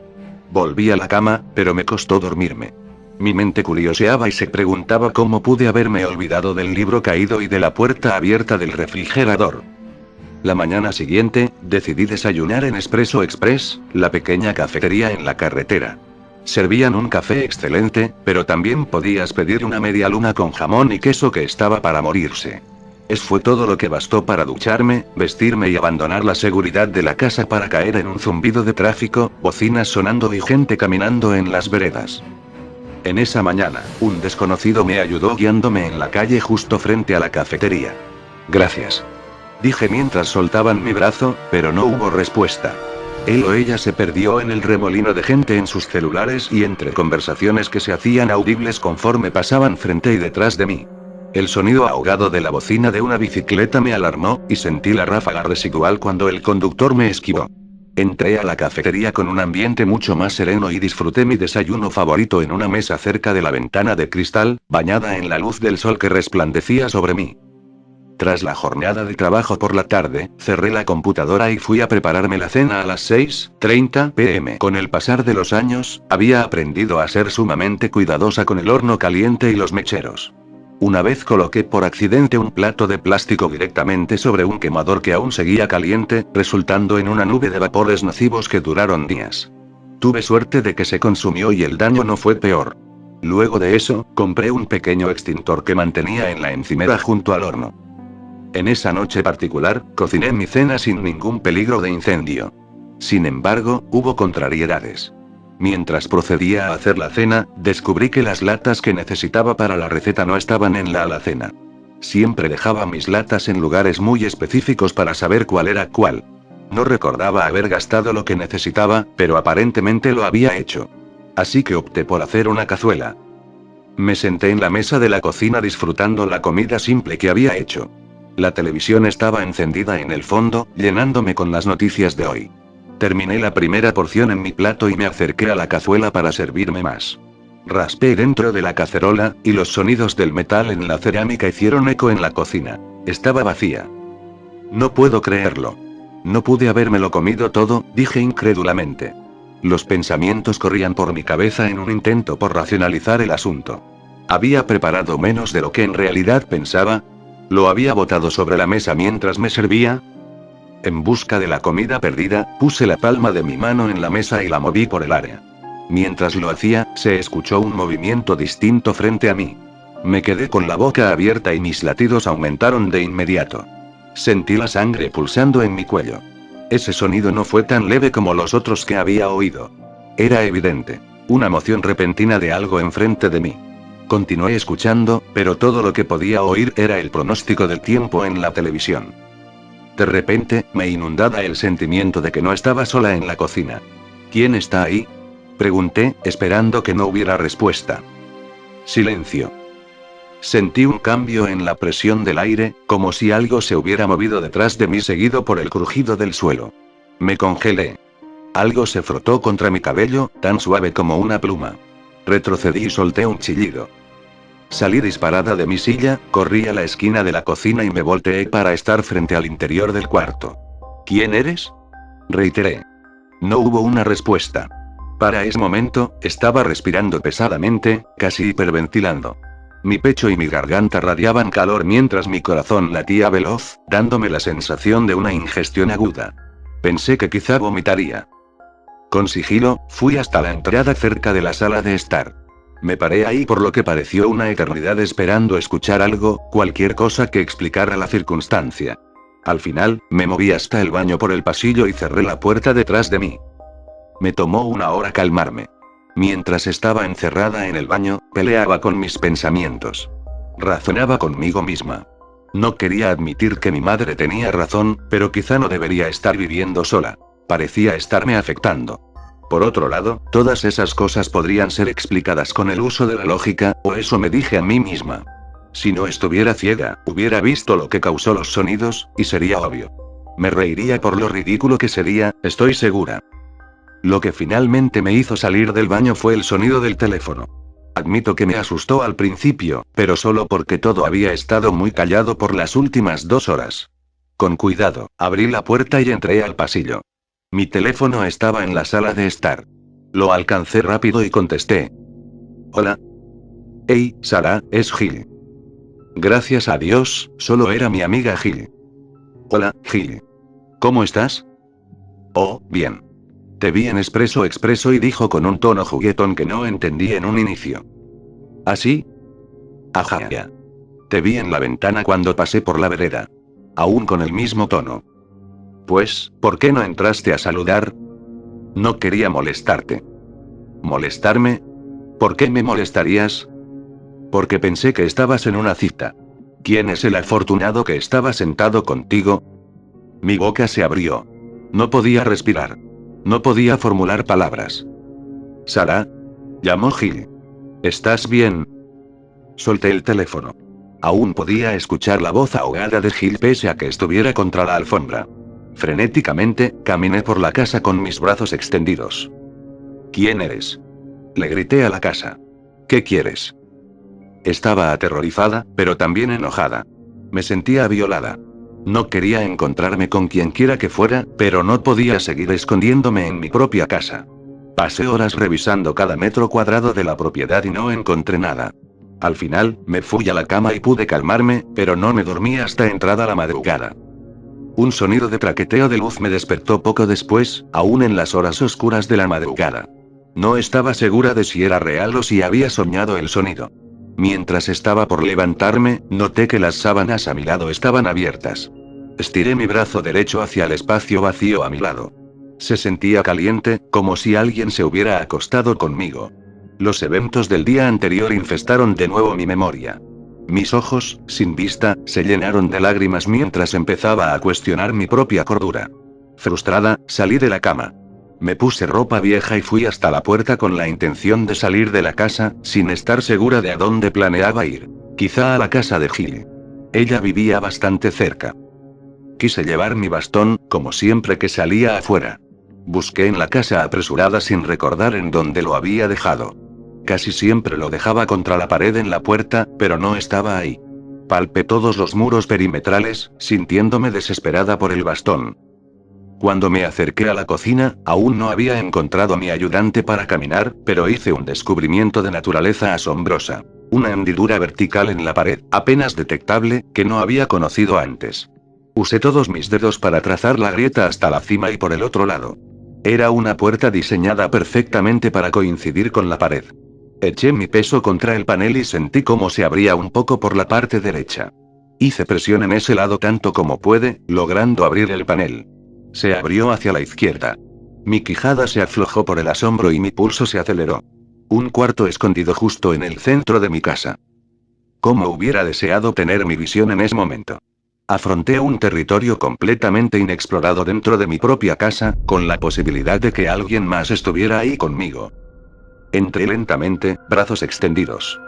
Volví a la cama, pero me costó dormirme. Mi mente curioseaba y se preguntaba cómo pude haberme olvidado del libro caído y de la puerta abierta del refrigerador. La mañana siguiente, decidí desayunar en Espresso Express, la pequeña cafetería en la carretera. Servían un café excelente, pero también podías pedir una media luna con jamón y queso que estaba para morirse. Eso fue todo lo que bastó para ducharme, vestirme y abandonar la seguridad de la casa para caer en un zumbido de tráfico, bocinas sonando y gente caminando en las veredas. En esa mañana, un desconocido me ayudó guiándome en la calle justo frente a la cafetería. Gracias. Dije mientras soltaban mi brazo, pero no hubo respuesta. Él o ella se perdió en el remolino de gente en sus celulares y entre conversaciones que se hacían audibles conforme pasaban frente y detrás de mí. El sonido ahogado de la bocina de una bicicleta me alarmó, y sentí la ráfaga residual cuando el conductor me esquivó. Entré a la cafetería con un ambiente mucho más sereno y disfruté mi desayuno favorito en una mesa cerca de la ventana de cristal, bañada en la luz del sol que resplandecía sobre mí. Tras la jornada de trabajo por la tarde, cerré la computadora y fui a prepararme la cena a las 6:30 p.m. Con el pasar de los años, había aprendido a ser sumamente cuidadosa con el horno caliente y los mecheros. Una vez coloqué por accidente un plato de plástico directamente sobre un quemador que aún seguía caliente, resultando en una nube de vapores nocivos que duraron días. Tuve suerte de que se consumió y el daño no fue peor. Luego de eso, compré un pequeño extintor que mantenía en la encimera junto al horno. En esa noche particular, cociné mi cena sin ningún peligro de incendio. Sin embargo, hubo contrariedades. Mientras procedía a hacer la cena, descubrí que las latas que necesitaba para la receta no estaban en la alacena. Siempre dejaba mis latas en lugares muy específicos para saber cuál era cuál. No recordaba haber gastado lo que necesitaba, pero aparentemente lo había hecho. Así que opté por hacer una cazuela. Me senté en la mesa de la cocina disfrutando la comida simple que había hecho. La televisión estaba encendida en el fondo, llenándome con las noticias de hoy. Terminé la primera porción en mi plato y me acerqué a la cazuela para servirme más. Raspé dentro de la cacerola, y los sonidos del metal en la cerámica hicieron eco en la cocina. Estaba vacía. No puedo creerlo. No pude habérmelo comido todo, dije incrédulamente. Los pensamientos corrían por mi cabeza en un intento por racionalizar el asunto. ¿Había preparado menos de lo que en realidad pensaba? ¿Lo había botado sobre la mesa mientras me servía? En busca de la comida perdida, puse la palma de mi mano en la mesa y la moví por el área. Mientras lo hacía, se escuchó un movimiento distinto frente a mí. Me quedé con la boca abierta y mis latidos aumentaron de inmediato. Sentí la sangre pulsando en mi cuello. Ese sonido no fue tan leve como los otros que había oído. Era evidente. Una emoción repentina de algo enfrente de mí. Continué escuchando, pero todo lo que podía oír era el pronóstico del tiempo en la televisión. De repente, me inundaba el sentimiento de que no estaba sola en la cocina. ¿Quién está ahí?, pregunté, esperando que no hubiera respuesta. Silencio. Sentí un cambio en la presión del aire, como si algo se hubiera movido detrás de mí seguido por el crujido del suelo. Me congelé. Algo se frotó contra mi cabello, tan suave como una pluma. Retrocedí y solté un chillido. Salí disparada de mi silla, corrí a la esquina de la cocina y me volteé para estar frente al interior del cuarto. ¿Quién eres?, reiteré. No hubo una respuesta. Para ese momento, estaba respirando pesadamente, casi hiperventilando. Mi pecho y mi garganta radiaban calor mientras mi corazón latía veloz, dándome la sensación de una ingestión aguda. Pensé que quizá vomitaría. Con sigilo, fui hasta la entrada cerca de la sala de estar. Me paré ahí por lo que pareció una eternidad esperando escuchar algo, cualquier cosa que explicara la circunstancia. Al final, me moví hasta el baño por el pasillo y cerré la puerta detrás de mí. Me tomó una hora calmarme. Mientras estaba encerrada en el baño, peleaba con mis pensamientos. Razonaba conmigo misma. No quería admitir que mi madre tenía razón, pero quizá no debería estar viviendo sola. Parecía estarme afectando. Por otro lado, todas esas cosas podrían ser explicadas con el uso de la lógica, o eso me dije a mí misma. Si no estuviera ciega, hubiera visto lo que causó los sonidos, y sería obvio. Me reiría por lo ridículo que sería, estoy segura. Lo que finalmente me hizo salir del baño fue el sonido del teléfono. Admito que me asustó al principio, pero solo porque todo había estado muy callado por las últimas 2 horas. Con cuidado, abrí la puerta y entré al pasillo. Mi teléfono estaba en la sala de estar. Lo alcancé rápido y contesté. Hola. Hey, Sara, es Gil. Gracias a Dios, solo era mi amiga Gil. Hola, Gil. ¿Cómo estás? Oh, bien. Te vi en Expreso y dijo con un tono juguetón que no entendí en un inicio. ¿Ah, sí? Ajá. Te vi en la ventana cuando pasé por la vereda. Aún con el mismo tono. Pues, ¿por qué no entraste a saludar? No quería molestarte. ¿Molestarme? ¿Por qué me molestarías? Porque pensé que estabas en una cita. ¿Quién es el afortunado que estaba sentado contigo? Mi boca se abrió. No podía respirar. No podía formular palabras. Sara. Llamó Gil. ¿Estás bien? Solté el teléfono. Aún podía escuchar la voz ahogada de Gil pese a que estuviera contra la alfombra. Frenéticamente, caminé por la casa con mis brazos extendidos. ¿Quién eres? Le grité a la casa. ¿Qué quieres? Estaba aterrorizada, pero también enojada. Me sentía violada. No quería encontrarme con quien quiera que fuera, pero no podía seguir escondiéndome en mi propia casa. Pasé horas revisando cada metro cuadrado de la propiedad y no encontré nada. Al final, me fui a la cama y pude calmarme, pero no me dormí hasta entrada la madrugada. Un sonido de traqueteo de luz me despertó poco después, aún en las horas oscuras de la madrugada. No estaba segura de si era real o si había soñado el sonido. Mientras estaba por levantarme, noté que las sábanas a mi lado estaban abiertas. Estiré mi brazo derecho hacia el espacio vacío a mi lado. Se sentía caliente, como si alguien se hubiera acostado conmigo. Los eventos del día anterior infestaron de nuevo mi memoria. Mis ojos, sin vista, se llenaron de lágrimas mientras empezaba a cuestionar mi propia cordura. Frustrada, salí de la cama. Me puse ropa vieja y fui hasta la puerta con la intención de salir de la casa, sin estar segura de a dónde planeaba ir. Quizá a la casa de Gil. Ella vivía bastante cerca. Quise llevar mi bastón, como siempre que salía afuera. Busqué en la casa apresurada sin recordar en dónde lo había dejado. Casi siempre lo dejaba contra la pared en la puerta, pero no estaba ahí. Palpé todos los muros perimetrales, sintiéndome desesperada por el bastón. Cuando me acerqué a la cocina, aún no había encontrado a mi ayudante para caminar, pero hice un descubrimiento de naturaleza asombrosa. Una hendidura vertical en la pared, apenas detectable, que no había conocido antes. Usé todos mis dedos para trazar la grieta hasta la cima y por el otro lado. Era una puerta diseñada perfectamente para coincidir con la pared. Eché mi peso contra el panel y sentí cómo se abría un poco por la parte derecha. Hice presión en ese lado tanto como pude, logrando abrir el panel. Se abrió hacia la izquierda. Mi quijada se aflojó por el asombro y mi pulso se aceleró. Un cuarto escondido justo en el centro de mi casa. Cómo hubiera deseado tener mi visión en ese momento. Afronté un territorio completamente inexplorado dentro de mi propia casa, con la posibilidad de que alguien más estuviera ahí conmigo. Entré lentamente, brazos extendidos.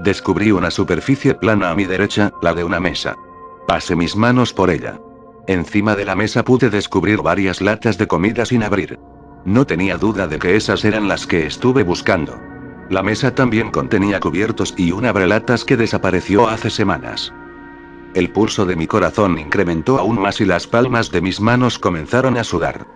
Descubrí una superficie plana a mi derecha, la de una mesa. Pasé mis manos por ella. Encima de la mesa pude descubrir varias latas de comida sin abrir. No tenía duda de que esas eran las que estuve buscando. La mesa también contenía cubiertos y un abrelatas que desapareció hace semanas. El pulso de mi corazón incrementó aún más y las palmas de mis manos comenzaron a sudar.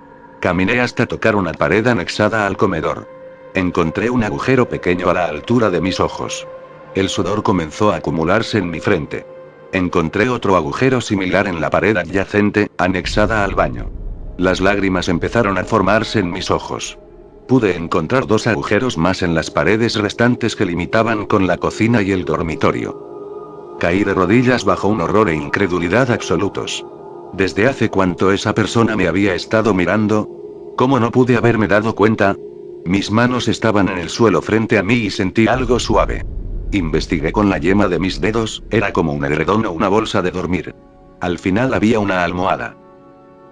Caminé hasta tocar una pared anexada al comedor. Encontré un agujero pequeño a la altura de mis ojos. El sudor comenzó a acumularse en mi frente. Encontré otro agujero similar en la pared adyacente, anexada al baño. Las lágrimas empezaron a formarse en mis ojos. Pude encontrar 2 agujeros más en las paredes restantes que limitaban con la cocina y el dormitorio. Caí de rodillas bajo un horror e incredulidad absolutos. ¿Desde hace cuánto esa persona me había estado mirando? ¿Cómo no pude haberme dado cuenta? Mis manos estaban en el suelo frente a mí y sentí algo suave. Investigué con la yema de mis dedos, era como un edredón o una bolsa de dormir. Al final había una almohada.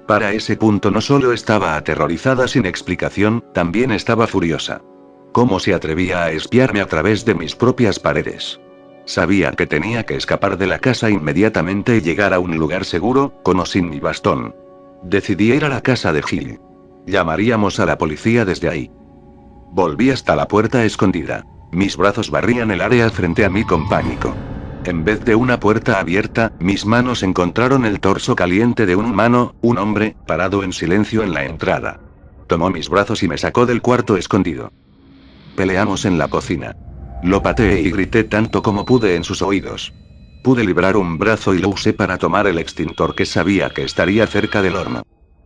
Para ese punto no solo estaba aterrorizada sin explicación, también estaba furiosa. ¿Cómo se atrevía a espiarme a través de mis propias paredes? Sabía que tenía que escapar de la casa inmediatamente y llegar a un lugar seguro, con o sin mi bastón. Decidí ir a la casa de Gil. Llamaríamos a la policía desde ahí. Volví hasta la puerta escondida. Mis brazos barrían el área frente a mí con pánico. En vez de una puerta abierta, mis manos encontraron el torso caliente de un humano, un hombre, parado en silencio en la entrada. Tomó mis brazos y me sacó del cuarto escondido. Peleamos en la cocina. Lo pateé y grité tanto como pude en sus oídos. Pude librar un brazo y lo usé para tomar el extintor que sabía que estaría cerca del horno.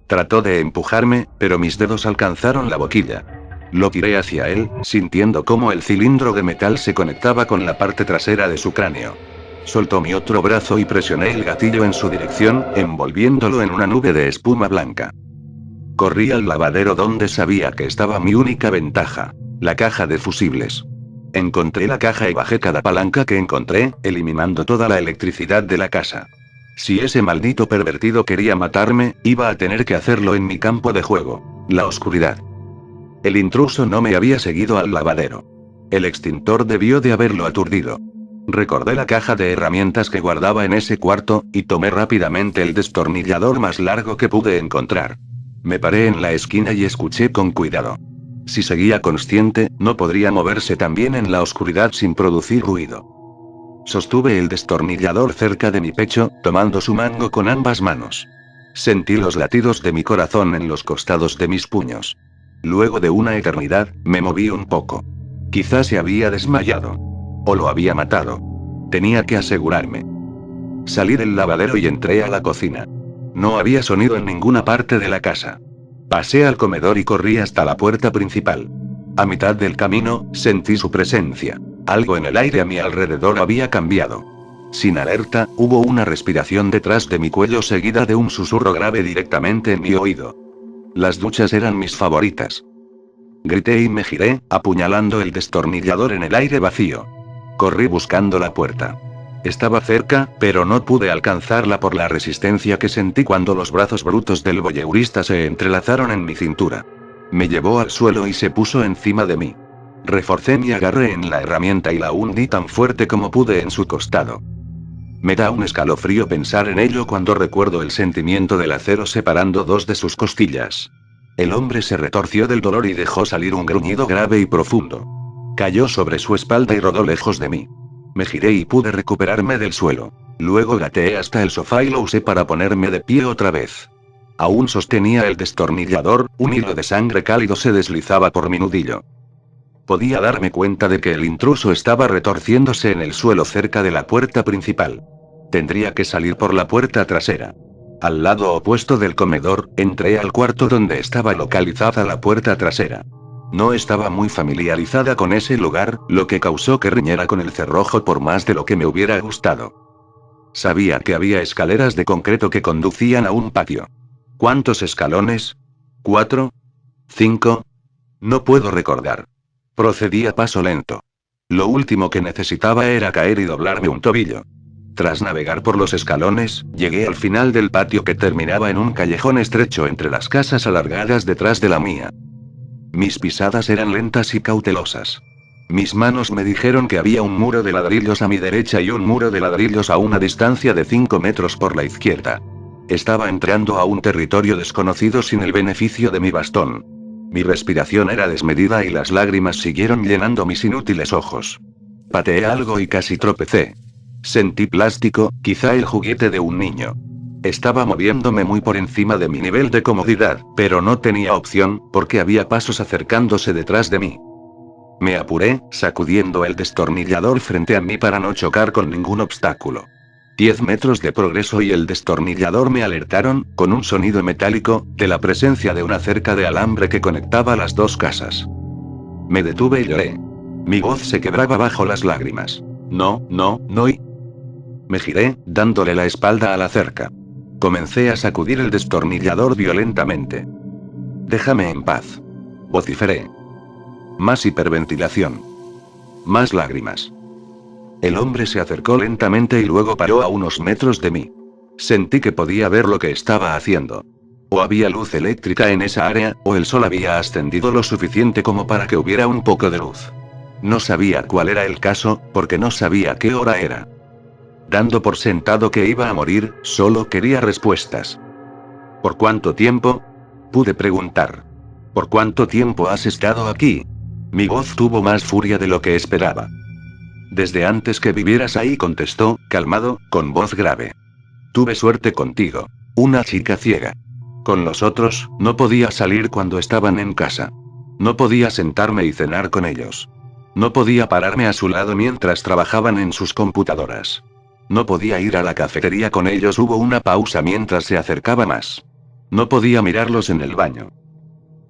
Trató de empujarme, pero mis dedos alcanzaron la boquilla. Lo tiré hacia él, sintiendo cómo el cilindro de metal se conectaba con la parte trasera de su cráneo. Soltó mi otro brazo y presioné el gatillo en su dirección, envolviéndolo en una nube de espuma blanca. Corrí al lavadero donde sabía que estaba mi única ventaja, la caja de fusibles. Encontré la caja y bajé cada palanca que encontré, eliminando toda la electricidad de la casa. Si ese maldito pervertido quería matarme, iba a tener que hacerlo en mi campo de juego, la oscuridad. El intruso no me había seguido al lavadero. El extintor debió de haberlo aturdido. Recordé la caja de herramientas que guardaba en ese cuarto, y tomé rápidamente el destornillador más largo que pude encontrar. Me paré en la esquina y escuché con cuidado. Si seguía consciente, no podría moverse también en la oscuridad sin producir ruido. Sostuve el destornillador cerca de mi pecho, tomando su mango con ambas manos. Sentí los latidos de mi corazón en los costados de mis puños. Luego de una eternidad, me moví un poco. Quizás se había desmayado. O lo había matado. Tenía que asegurarme. Salí del lavadero y entré a la cocina. No había sonido en ninguna parte de la casa. Pasé al comedor y corrí hasta la puerta principal. A mitad del camino, sentí su presencia. Algo en el aire a mi alrededor había cambiado. Sin alerta, hubo una respiración detrás de mi cuello seguida de un susurro grave directamente en mi oído. Las duchas eran mis favoritas. Grité y me giré, apuñalando el destornillador en el aire vacío. Corrí buscando la puerta. Estaba cerca, pero no pude alcanzarla por la resistencia que sentí cuando los brazos brutos del voyeurista se entrelazaron en mi cintura. Me llevó al suelo y se puso encima de mí. Reforcé mi agarre en la herramienta y la hundí tan fuerte como pude en su costado. Me da un escalofrío pensar en ello cuando recuerdo el sentimiento del acero separando dos de sus costillas. El hombre se retorció del dolor y dejó salir un gruñido grave y profundo. Cayó sobre su espalda y rodó lejos de mí. Me giré y pude recuperarme del suelo. Luego gateé hasta el sofá y lo usé para ponerme de pie otra vez. Aún sostenía el destornillador, un hilo de sangre cálido se deslizaba por mi nudillo. Podía darme cuenta de que el intruso estaba retorciéndose en el suelo cerca de la puerta principal. Tendría que salir por la puerta trasera. Al lado opuesto del comedor, entré al cuarto donde estaba localizada la puerta trasera. No estaba muy familiarizada con ese lugar, lo que causó que riñera con el cerrojo por más de lo que me hubiera gustado. Sabía que había escaleras de concreto que conducían a un patio. ¿Cuántos escalones? ¿4? ¿5? No puedo recordar. Procedí a paso lento. Lo último que necesitaba era caer y doblarme un tobillo. Tras navegar por los escalones, llegué al final del patio que terminaba en un callejón estrecho entre las casas alargadas detrás de la mía. Mis pisadas eran lentas y cautelosas. Mis manos me dijeron que había un muro de ladrillos a mi derecha y un muro de ladrillos a una distancia de 5 metros por la izquierda. Estaba entrando a un territorio desconocido sin el beneficio de mi bastón. Mi respiración era desmedida y las lágrimas siguieron llenando mis inútiles ojos. Pateé algo y casi tropecé. Sentí plástico, quizá el juguete de un niño. Estaba moviéndome muy por encima de mi nivel de comodidad, pero no tenía opción, porque había pasos acercándose detrás de mí. Me apuré, sacudiendo el destornillador frente a mí para no chocar con ningún obstáculo. 10 metros de progreso y el destornillador me alertaron, con un sonido metálico, de la presencia de una cerca de alambre que conectaba las dos casas. Me detuve y lloré. Mi voz se quebraba bajo las lágrimas. No. Me giré, dándole la espalda a la cerca. Comencé a sacudir el destornillador violentamente. Déjame en paz. Vociferé. Más hiperventilación. Más lágrimas. El hombre se acercó lentamente y luego paró a unos metros de mí. Sentí que podía ver lo que estaba haciendo. O había luz eléctrica en esa área, o el sol había ascendido lo suficiente como para que hubiera un poco de luz. No sabía cuál era el caso, porque no sabía qué hora era. Dando por sentado que iba a morir, solo quería respuestas. ¿Por cuánto tiempo? Pude preguntar. ¿Por cuánto tiempo has estado aquí? Mi voz tuvo más furia de lo que esperaba. Desde antes que vivieras ahí, contestó, calmado, con voz grave. Tuve suerte contigo. Una chica ciega. Con los otros, no podía salir cuando estaban en casa. No podía sentarme y cenar con ellos. No podía pararme a su lado mientras trabajaban en sus computadoras. No podía ir a la cafetería con ellos. Hubo una pausa mientras se acercaba más. No podía mirarlos en el baño.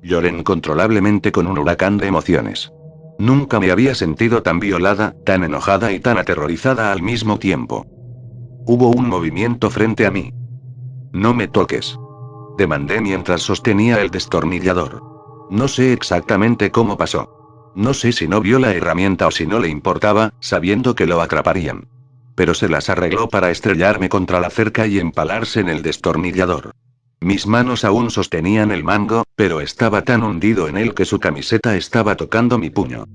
Lloré incontrolablemente con un huracán de emociones. Nunca me había sentido tan violada, tan enojada y tan aterrorizada al mismo tiempo. Hubo un movimiento frente a mí. No me toques. Demandé mientras sostenía el destornillador. No sé exactamente cómo pasó. No sé si no vio la herramienta o si no le importaba, sabiendo que lo atraparían. Pero se las arregló para estrellarme contra la cerca y empalarse en el destornillador. Mis manos aún sostenían el mango, pero estaba tan hundido en él que su camiseta estaba tocando mi puño.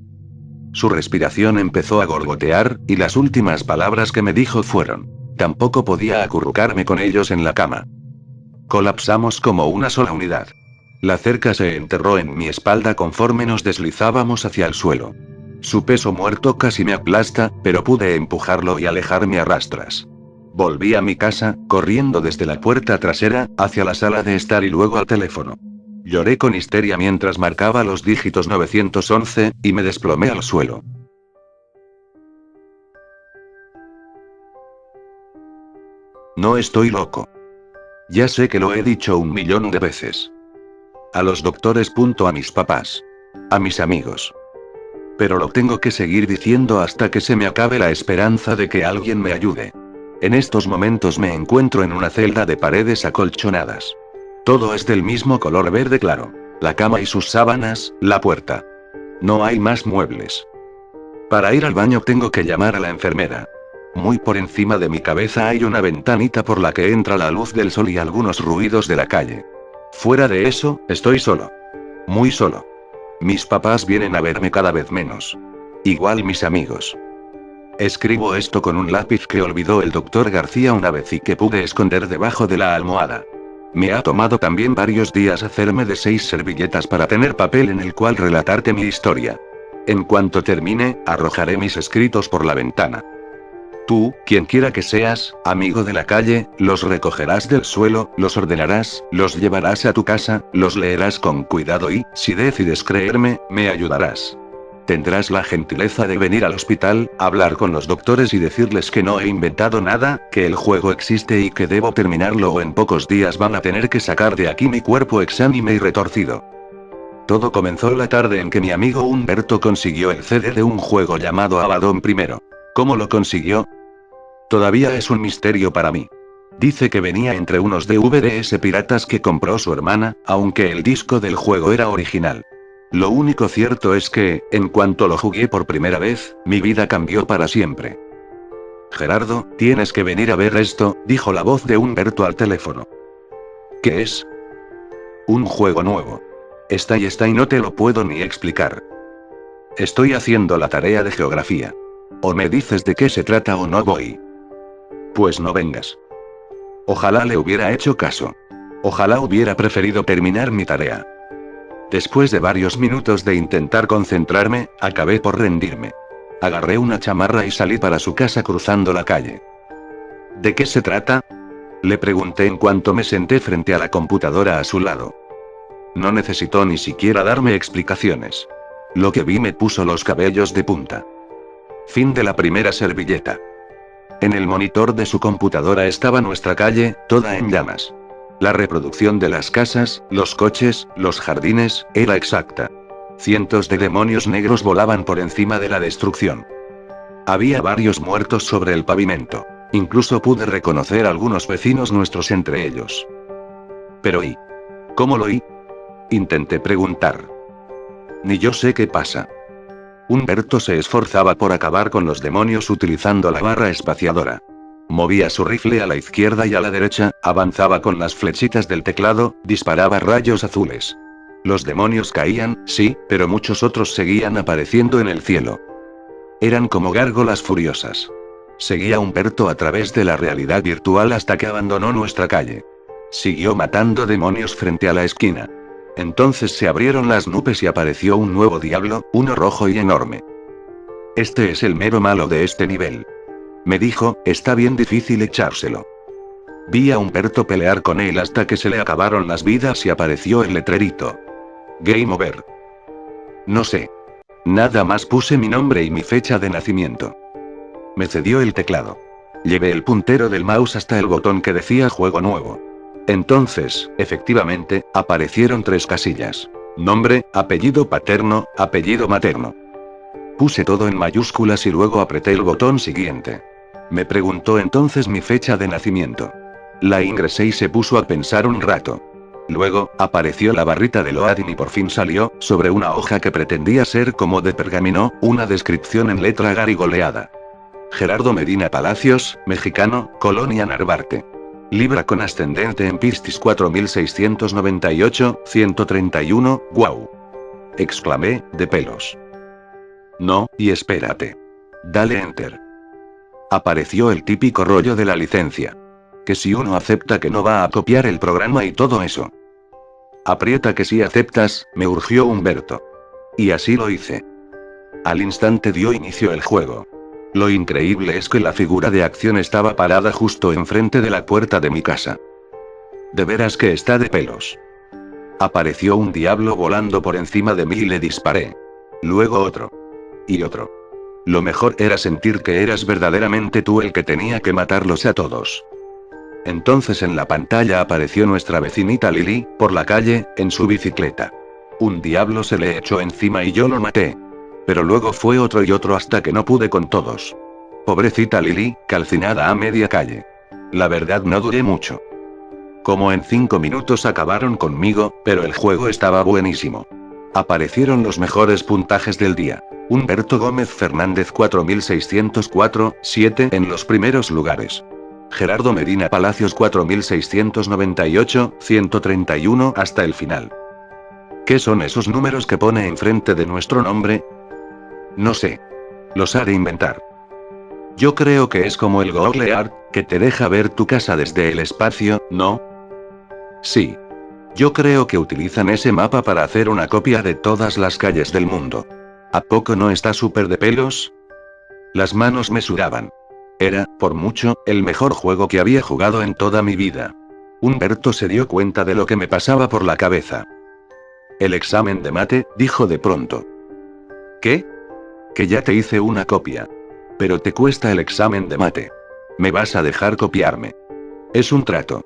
Su respiración empezó a gorgotear, y las últimas palabras que me dijo fueron: tampoco podía acurrucarme con ellos en la cama. Colapsamos como una sola unidad. La cerca se enterró en mi espalda conforme nos deslizábamos hacia el suelo. Su peso muerto casi me aplasta, pero pude empujarlo y alejarme a rastras. Volví a mi casa, corriendo desde la puerta trasera, hacia la sala de estar y luego al teléfono. Lloré con histeria mientras marcaba los dígitos 911, y me desplomé al suelo. No estoy loco. Ya sé que lo he dicho 1.000.000 de veces. A los doctores, a mis papás. A mis amigos. Pero lo tengo que seguir diciendo hasta que se me acabe la esperanza de que alguien me ayude. En estos momentos me encuentro en una celda de paredes acolchonadas. Todo es del mismo color verde claro. La cama y sus sábanas, la puerta. No hay más muebles. Para ir al baño tengo que llamar a la enfermera. Muy por encima de mi cabeza hay una ventanita por la que entra la luz del sol y algunos ruidos de la calle. Fuera de eso, estoy solo. Muy solo. Mis papás vienen a verme cada vez menos. Igual mis amigos. Escribo esto con un lápiz que olvidó el doctor García una vez y que pude esconder debajo de la almohada. Me ha tomado también varios días hacerme de 6 servilletas para tener papel en el cual relatarte mi historia. En cuanto termine, arrojaré mis escritos por la ventana. Tú, quien quiera que seas, amigo de la calle, los recogerás del suelo, los ordenarás, los llevarás a tu casa, los leerás con cuidado y, si decides creerme, me ayudarás. Tendrás la gentileza de venir al hospital, hablar con los doctores y decirles que no he inventado nada, que el juego existe y que debo terminarlo o en pocos días van a tener que sacar de aquí mi cuerpo exánime y retorcido. Todo comenzó la tarde en que mi amigo Humberto consiguió el CD de un juego llamado Abaddon I. ¿Cómo lo consiguió? Todavía es un misterio para mí. Dice que venía entre unos DVDs piratas que compró su hermana, aunque el disco del juego era original. Lo único cierto es que, en cuanto lo jugué por primera vez, mi vida cambió para siempre. Gerardo, tienes que venir a ver esto, dijo la voz de Humberto al teléfono. ¿Qué es? Un juego nuevo. Está y no te lo puedo ni explicar. Estoy haciendo la tarea de geografía. O me dices de qué se trata o no voy. Pues no vengas. Ojalá le hubiera hecho caso. Ojalá hubiera preferido terminar mi tarea. Después de varios minutos de intentar concentrarme, acabé por rendirme. Agarré una chamarra y salí para su casa cruzando la calle. ¿De qué se trata? Le pregunté en cuanto me senté frente a la computadora a su lado. No necesitó ni siquiera darme explicaciones. Lo que vi me puso los cabellos de punta. Fin de la primera servilleta. En el monitor de su computadora estaba nuestra calle, toda en llamas. La reproducción de las casas, los coches, los jardines, era exacta. Cientos de demonios negros volaban por encima de la destrucción. Había varios muertos sobre el pavimento. Incluso pude reconocer a algunos vecinos nuestros entre ellos. Pero ¿y cómo lo oí? Intenté preguntar. Ni yo sé qué pasa. Humberto se esforzaba por acabar con los demonios utilizando la barra espaciadora. Movía su rifle a la izquierda y a la derecha, avanzaba con las flechitas del teclado, disparaba rayos azules. Los demonios caían, sí, pero muchos otros seguían apareciendo en el cielo. Eran como gárgolas furiosas. Seguía a Humberto a través de la realidad virtual hasta que abandonó nuestra calle. Siguió matando demonios frente a la esquina. Entonces se abrieron las nubes y apareció un nuevo diablo, uno rojo y enorme. Este es el mero malo de este nivel. Me dijo, está bien difícil echárselo. Vi a Humberto pelear con él hasta que se le acabaron las vidas y apareció el letrerito. Game over. No sé. Nada más puse mi nombre y mi fecha de nacimiento. Me cedió el teclado. Llevé el puntero del mouse hasta el botón que decía juego nuevo. Entonces, efectivamente, aparecieron 3 casillas. Nombre, apellido paterno, apellido materno. Puse todo en mayúsculas y luego apreté el botón siguiente. Me preguntó entonces mi fecha de nacimiento. La ingresé y se puso a pensar un rato. Luego, apareció la barrita de loading y por fin salió, sobre una hoja que pretendía ser como de pergamino, una descripción en letra garigoleada. Gerardo Medina Palacios, mexicano, Colonia Narvarte. Libra con ascendente en Piscis 4698, 131, guau. Exclamé, de pelos. No, y espérate. Dale Enter. Apareció el típico rollo de la licencia. Que si uno acepta que no va a copiar el programa y todo eso. Aprieta que si aceptas, me urgió Humberto. Y así lo hice. Al instante dio inicio el juego. Lo increíble es que la figura de acción estaba parada justo enfrente de la puerta de mi casa. De veras que está de pelos. Apareció un diablo volando por encima de mí y le disparé. Luego otro. Y otro. Lo mejor era sentir que eras verdaderamente tú el que tenía que matarlos a todos. Entonces en la pantalla apareció nuestra vecinita Lily, por la calle, en su bicicleta. Un diablo se le echó encima y yo lo maté. Pero luego fue otro y otro hasta que no pude con todos. Pobrecita Lily, calcinada a media calle. La verdad no duré mucho. Como en 5 minutos acabaron conmigo, pero el juego estaba buenísimo. Aparecieron los mejores puntajes del día. Humberto Gómez Fernández 4604, 7 en los primeros lugares. Gerardo Medina Palacios 4698, 131 hasta el final. ¿Qué son esos números que pone enfrente de nuestro nombre? No sé. Los ha de inventar. Yo creo que es como el Google Earth, que te deja ver tu casa desde el espacio, ¿no? Sí. Yo creo que utilizan ese mapa para hacer una copia de todas las calles del mundo. ¿A poco no está súper de pelos? Las manos me sudaban. Era, por mucho, el mejor juego que había jugado en toda mi vida. Humberto se dio cuenta de lo que me pasaba por la cabeza. El examen de mate, dijo de pronto. ¿Qué? Que ya te hice una copia. Pero te cuesta el examen de mate. ¿Me vas a dejar copiarme? Es un trato.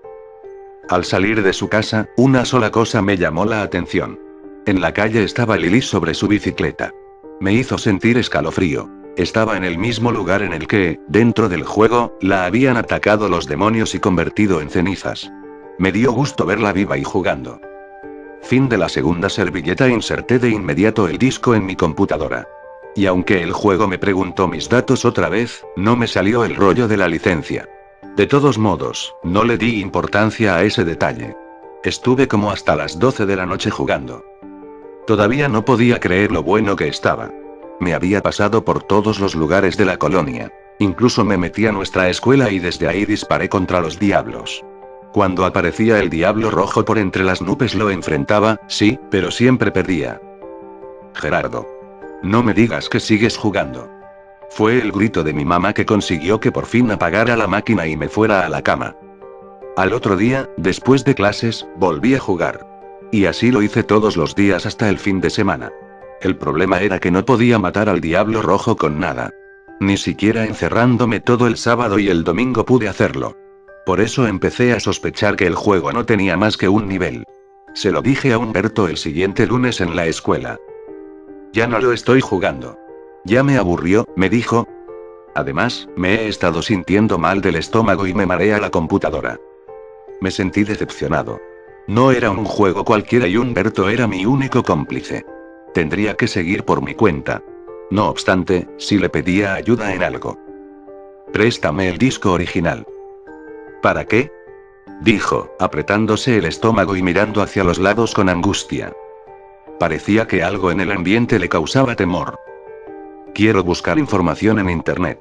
Al salir de su casa, una sola cosa me llamó la atención. En la calle estaba Lily sobre su bicicleta. Me hizo sentir escalofrío. Estaba en el mismo lugar en el que, dentro del juego, la habían atacado los demonios y convertido en cenizas. Me dio gusto verla viva y jugando. Fin de la segunda servilleta. Inserté de inmediato el disco en mi computadora. Y aunque el juego me preguntó mis datos otra vez, no me salió el rollo de la licencia. De todos modos, no le di importancia a ese detalle. Estuve como hasta las 12 de la noche jugando. Todavía no podía creer lo bueno que estaba. Me había pasado por todos los lugares de la colonia. Incluso me metí a nuestra escuela y desde ahí disparé contra los diablos. Cuando aparecía el diablo rojo por entre las nubes lo enfrentaba, sí, pero siempre perdía. Gerardo. No me digas que sigues jugando. Fue el grito de mi mamá que consiguió que por fin apagara la máquina y me fuera a la cama. Al otro día, después de clases, volví a jugar. Y así lo hice todos los días hasta el fin de semana. El problema era que no podía matar al diablo rojo con nada. Ni siquiera encerrándome todo el sábado y el domingo pude hacerlo. Por eso empecé a sospechar que el juego no tenía más que un nivel. Se lo dije a Humberto el siguiente lunes en la escuela. Ya no lo estoy jugando. Ya me aburrió, me dijo. Además, me he estado sintiendo mal del estómago y me marea la computadora. Me sentí decepcionado. No era un juego cualquiera y Humberto era mi único cómplice. Tendría que seguir por mi cuenta. No obstante, sí le pedía ayuda en algo. Préstame el disco original. ¿Para qué? Dijo, apretándose el estómago y mirando hacia los lados con angustia. Parecía que algo en el ambiente le causaba temor. Quiero buscar información en internet.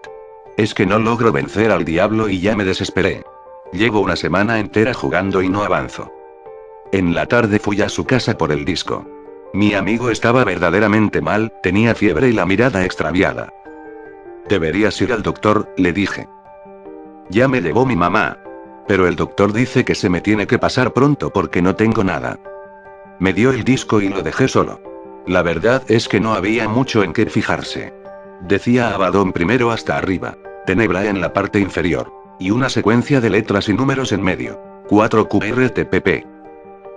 Es que no logro vencer al diablo y ya me desesperé. Llevo una semana entera jugando y no avanzo. En la tarde fui a su casa por el disco. Mi amigo estaba verdaderamente mal, tenía fiebre y la mirada extraviada. Deberías ir al doctor, le dije. Ya me llevó mi mamá. Pero el doctor dice que se me tiene que pasar pronto porque no tengo nada. Me dio el disco y lo dejé solo. La verdad es que no había mucho en qué fijarse. Decía Abaddon primero hasta arriba. Tenebra en la parte inferior. Y una secuencia de letras y números en medio. 4QRTPP.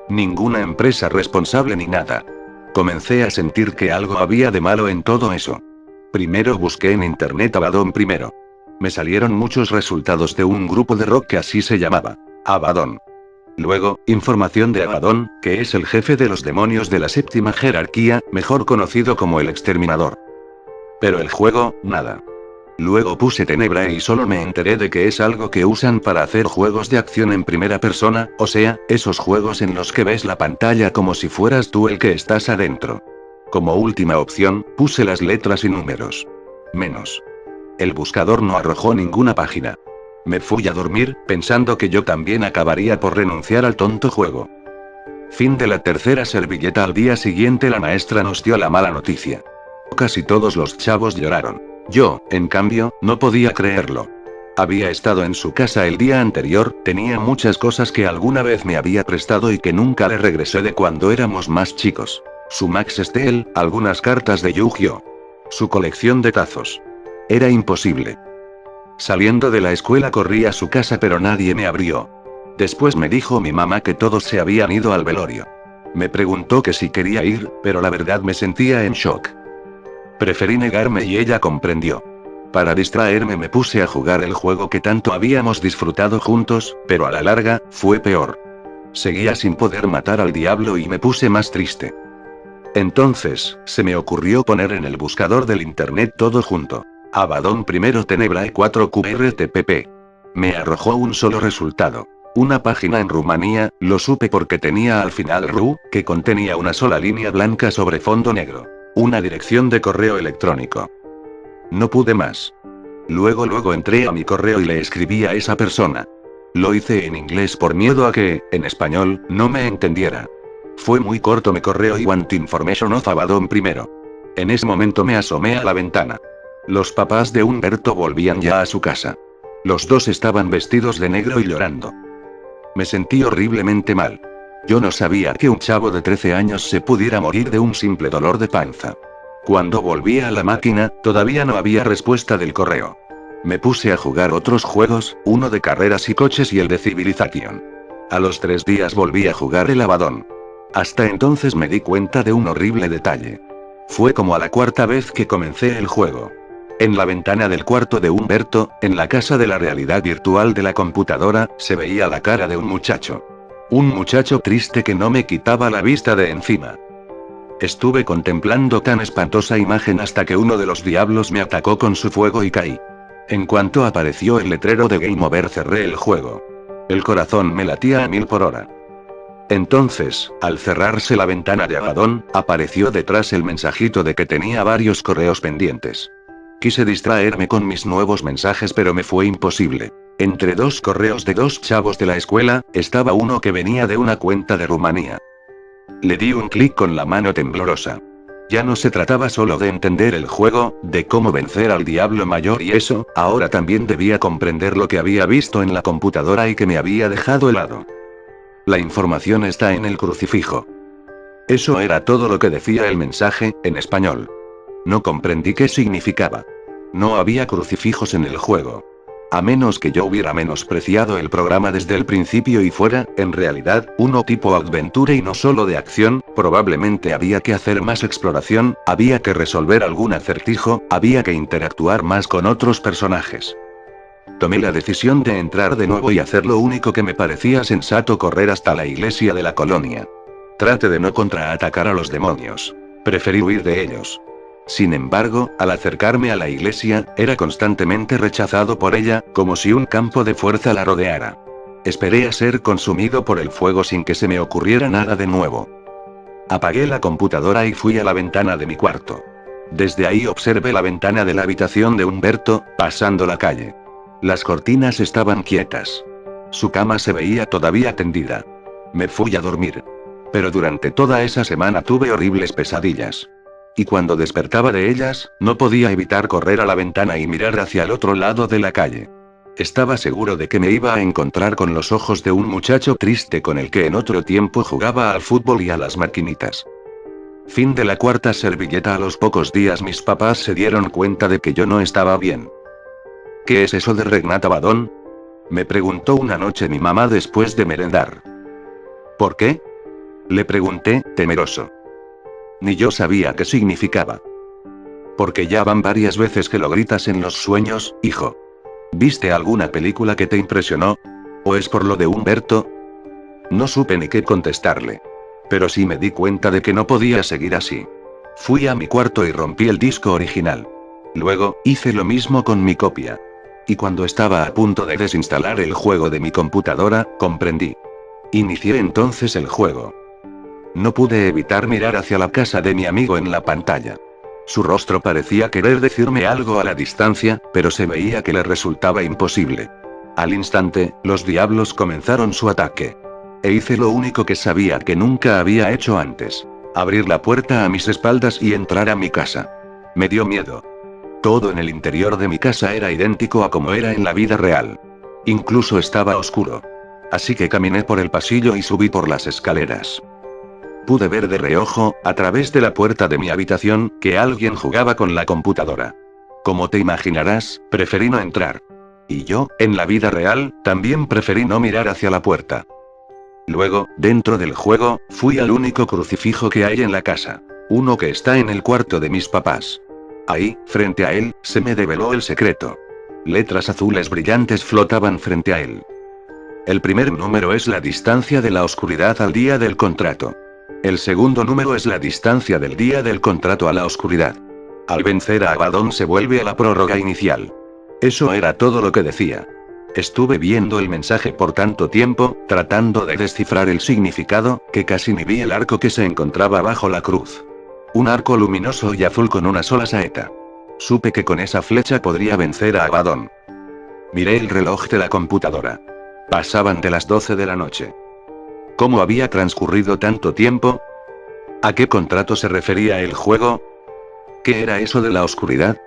Ninguna empresa responsable ni nada. Comencé a sentir que algo había de malo en todo eso. Primero busqué en internet Abaddon primero. Me salieron muchos resultados de un grupo de rock que así se llamaba. Abaddon. Luego, información de Abaddon, que es el jefe de los demonios de la séptima jerarquía, mejor conocido como el Exterminador. Pero el juego, nada. Luego puse Tenebra y solo me enteré de que es algo que usan para hacer juegos de acción en primera persona, o sea, esos juegos en los que ves la pantalla como si fueras tú el que estás adentro. Como última opción, puse las letras y números. Menos. El buscador no arrojó ninguna página. Me fui a dormir, pensando que yo también acabaría por renunciar al tonto juego. Fin de la tercera servilleta. Al día siguiente la maestra nos dio la mala noticia. Casi todos los chavos lloraron. Yo, en cambio, no podía creerlo. Había estado en su casa el día anterior, tenía muchas cosas que alguna vez me había prestado y que nunca le regresé de cuando éramos más chicos. Su Max Steel, algunas cartas de Yu-Gi-Oh! Su colección de tazos. Era imposible. Saliendo de la escuela corrí a su casa pero nadie me abrió. Después me dijo mi mamá que todos se habían ido al velorio. Me preguntó que si quería ir, pero la verdad me sentía en shock. Preferí negarme y ella comprendió. Para distraerme me puse a jugar el juego que tanto habíamos disfrutado juntos, pero a la larga, fue peor. Seguía sin poder matar al diablo y me puse más triste. Entonces, se me ocurrió poner en el buscador del internet todo junto. Abaddon primero Tenebrae 4 QRTPP. Me arrojó un solo resultado. Una página en Rumanía, lo supe porque tenía al final RU, que contenía una sola línea blanca sobre fondo negro. Una dirección de correo electrónico. No pude más. Luego entré a mi correo y le escribí a esa persona. Lo hice en inglés por miedo a que, en español, no me entendiera. Fue muy corto mi correo y want information of Abaddon primero. En ese momento me asomé a la ventana. Los papás de Humberto volvían ya a su casa. Los dos estaban vestidos de negro y llorando. Me sentí horriblemente mal. Yo no sabía que un chavo de 13 años se pudiera morir de un simple dolor de panza. Cuando volví a la máquina, todavía no había respuesta del correo. Me puse a jugar otros juegos, uno de carreras y coches y el de Civilization. A los 3 días volví a jugar el Abaddon. Hasta entonces me di cuenta de un horrible detalle. Fue como a la 4ª vez que comencé el juego. En la ventana del cuarto de Humberto, en la casa de la realidad virtual de la computadora, se veía la cara de un muchacho. Un muchacho triste que no me quitaba la vista de encima. Estuve contemplando tan espantosa imagen hasta que uno de los diablos me atacó con su fuego y caí. En cuanto apareció el letrero de Game Over cerré el juego. El corazón me latía a 1000 por hora. Entonces, al cerrarse la ventana de Abaddon, apareció detrás el mensajito de que tenía varios correos pendientes. Quise distraerme con mis nuevos mensajes pero me fue imposible. Entre 2 correos de 2 chavos de la escuela, estaba uno que venía de una cuenta de Rumanía. Le di un clic con la mano temblorosa. Ya no se trataba solo de entender el juego, de cómo vencer al diablo mayor y eso, ahora también debía comprender lo que había visto en la computadora y que me había dejado helado. La información está en el crucifijo. Eso era todo lo que decía el mensaje, en español. No comprendí qué significaba. No había crucifijos en el juego. A menos que yo hubiera menospreciado el programa desde el principio y fuera, en realidad, uno tipo Adventure y no solo de acción, probablemente había que hacer más exploración, había que resolver algún acertijo, había que interactuar más con otros personajes. Tomé la decisión de entrar de nuevo y hacer lo único que me parecía sensato: correr hasta la iglesia de la colonia. Trate de no contraatacar a los demonios. Preferí huir de ellos. Sin embargo, al acercarme a la iglesia, era constantemente rechazado por ella, como si un campo de fuerza la rodeara. Esperé a ser consumido por el fuego sin que se me ocurriera nada de nuevo. Apagué la computadora y fui a la ventana de mi cuarto. Desde ahí observé la ventana de la habitación de Humberto, pasando la calle. Las cortinas estaban quietas. Su cama se veía todavía tendida. Me fui a dormir. Pero durante toda esa semana tuve horribles pesadillas. Y cuando despertaba de ellas, no podía evitar correr a la ventana y mirar hacia el otro lado de la calle. Estaba seguro de que me iba a encontrar con los ojos de un muchacho triste con el que en otro tiempo jugaba al fútbol y a las maquinitas. Fin de la 4ª servilleta. A los pocos días mis papás se dieron cuenta de que yo no estaba bien. ¿Qué es eso de Regnat Abaddon?, me preguntó una noche mi mamá después de merendar. ¿Por qué?, le pregunté, temeroso. Ni yo sabía qué significaba. Porque ya van varias veces que lo gritas en los sueños, hijo. ¿Viste alguna película que te impresionó? ¿O es por lo de Humberto? No supe ni qué contestarle. Pero sí me di cuenta de que no podía seguir así. Fui a mi cuarto y rompí el disco original. Luego, hice lo mismo con mi copia. Y cuando estaba a punto de desinstalar el juego de mi computadora, comprendí. Inicié entonces el juego. No pude evitar mirar hacia la casa de mi amigo en la pantalla. Su rostro parecía querer decirme algo a la distancia, pero se veía que le resultaba imposible. Al instante, los diablos comenzaron su ataque. E hice lo único que sabía que nunca había hecho antes. Abrir la puerta a mis espaldas y entrar a mi casa. Me dio miedo. Todo en el interior de mi casa era idéntico a como era en la vida real. Incluso estaba oscuro. Así que caminé por el pasillo y subí por las escaleras. Pude ver de reojo, a través de la puerta de mi habitación, que alguien jugaba con la computadora. Como te imaginarás, preferí no entrar. Y yo, en la vida real, también preferí no mirar hacia la puerta. Luego, dentro del juego, fui al único crucifijo que hay en la casa. Uno que está en el cuarto de mis papás. Ahí, frente a él, se me develó el secreto. Letras azules brillantes flotaban frente a él. El primer número es la distancia de la oscuridad al día del contrato. El segundo número es la distancia del día del contrato a la oscuridad. Al vencer a Abaddon se vuelve a la prórroga inicial. Eso era todo lo que decía. Estuve viendo el mensaje por tanto tiempo, tratando de descifrar el significado, que casi ni vi el arco que se encontraba bajo la cruz. Un arco luminoso y azul con una sola saeta. Supe que con esa flecha podría vencer a Abaddon. Miré el reloj de la computadora. Pasaban de las 12 de la noche. ¿Cómo había transcurrido tanto tiempo? ¿A qué contrato se refería el juego? ¿Qué era eso de la oscuridad?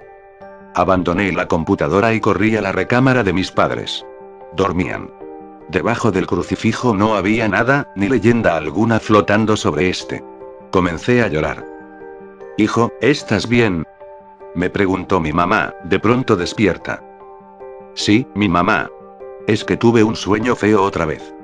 Abandoné la computadora y corrí a la recámara de mis padres. Dormían. Debajo del crucifijo no había nada, ni leyenda alguna flotando sobre este. Comencé a llorar. Hijo, ¿estás bien? Me preguntó mi mamá, de pronto despierta. Sí, mi mamá. Es que tuve un sueño feo otra vez.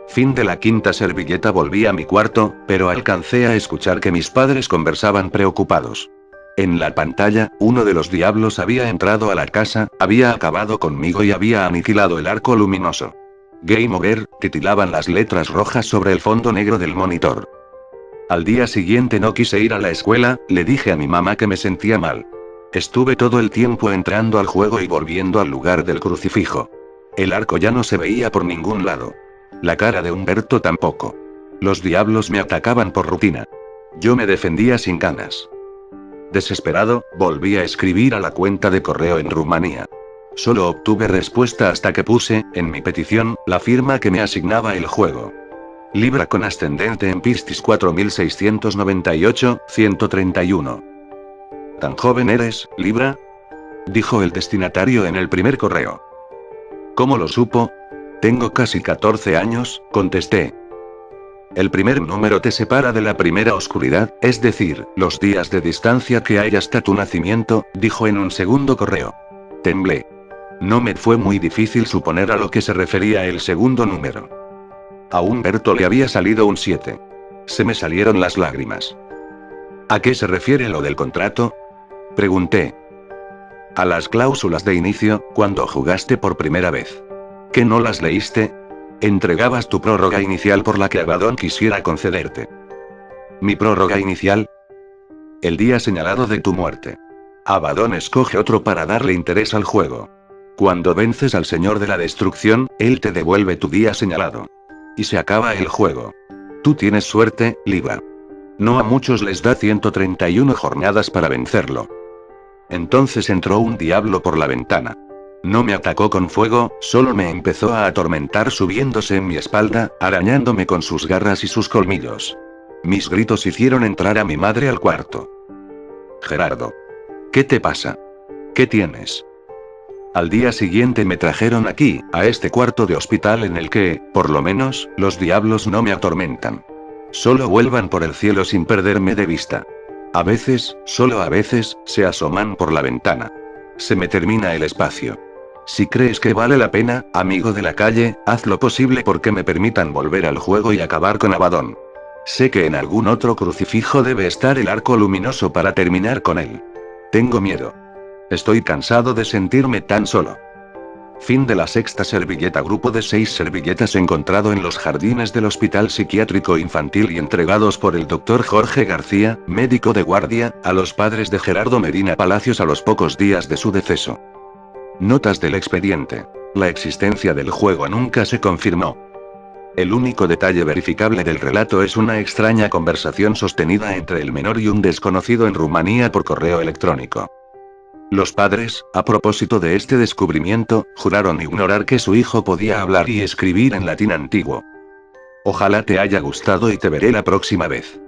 Fin de la quinta servilleta. Volví a mi cuarto, pero alcancé a escuchar que mis padres conversaban preocupados. En la pantalla, uno de los diablos había entrado a la casa, había acabado conmigo y había aniquilado el arco luminoso. Game over, titilaban las letras rojas sobre el fondo negro del monitor. Al día siguiente no quise ir a la escuela, le dije a mi mamá que me sentía mal. Estuve todo el tiempo entrando al juego y volviendo al lugar del crucifijo. El arco ya no se veía por ningún lado. La cara de Humberto tampoco. Los diablos me atacaban por rutina. Yo me defendía sin ganas. Desesperado, volví a escribir a la cuenta de correo en Rumanía. Solo obtuve respuesta hasta que puse, en mi petición, la firma que me asignaba el juego. Libra con ascendente en Piscis 4698-131. ¿Tan joven eres, Libra? Dijo el destinatario en el primer correo. ¿Cómo lo supo? Tengo casi 14 años, contesté. El primer número te separa de la primera oscuridad, es decir, los días de distancia que hay hasta tu nacimiento, dijo en un segundo correo. Temblé. No me fue muy difícil suponer a lo que se refería el segundo número. A Humberto le había salido un 7. Se me salieron las lágrimas. ¿A qué se refiere lo del contrato? Pregunté. A las cláusulas de inicio, cuando jugaste por primera vez. ¿Que no las leíste? Entregabas tu prórroga inicial por la que Abaddon quisiera concederte. ¿Mi prórroga inicial? El día señalado de tu muerte. Abaddon escoge otro para darle interés al juego. Cuando vences al Señor de la Destrucción, él te devuelve tu día señalado. Y se acaba el juego. Tú tienes suerte, Libra. No a muchos les da 131 jornadas para vencerlo. Entonces entró un diablo por la ventana. No me atacó con fuego, solo me empezó a atormentar subiéndose en mi espalda, arañándome con sus garras y sus colmillos. Mis gritos hicieron entrar a mi madre al cuarto. Gerardo. ¿Qué te pasa? ¿Qué tienes? Al día siguiente me trajeron aquí, a este cuarto de hospital en el que, por lo menos, los diablos no me atormentan. Solo vuelvan por el cielo sin perderme de vista. A veces, solo a veces, se asoman por la ventana. Se me termina el espacio. Si crees que vale la pena, amigo de la calle, haz lo posible porque me permitan volver al juego y acabar con Abaddon. Sé que en algún otro crucifijo debe estar el arco luminoso para terminar con él. Tengo miedo. Estoy cansado de sentirme tan solo. Fin de la sexta servilleta. Grupo de 6 servilletas encontrado en los jardines del Hospital Psiquiátrico Infantil y entregados por el Dr. Jorge García, médico de guardia, a los padres de Gerardo Medina Palacios a los pocos días de su deceso. Notas del expediente. La existencia del juego nunca se confirmó. El único detalle verificable del relato es una extraña conversación sostenida entre el menor y un desconocido en Rumanía por correo electrónico. Los padres, a propósito de este descubrimiento, juraron ignorar que su hijo podía hablar y escribir en latín antiguo. Ojalá te haya gustado y te veré la próxima vez.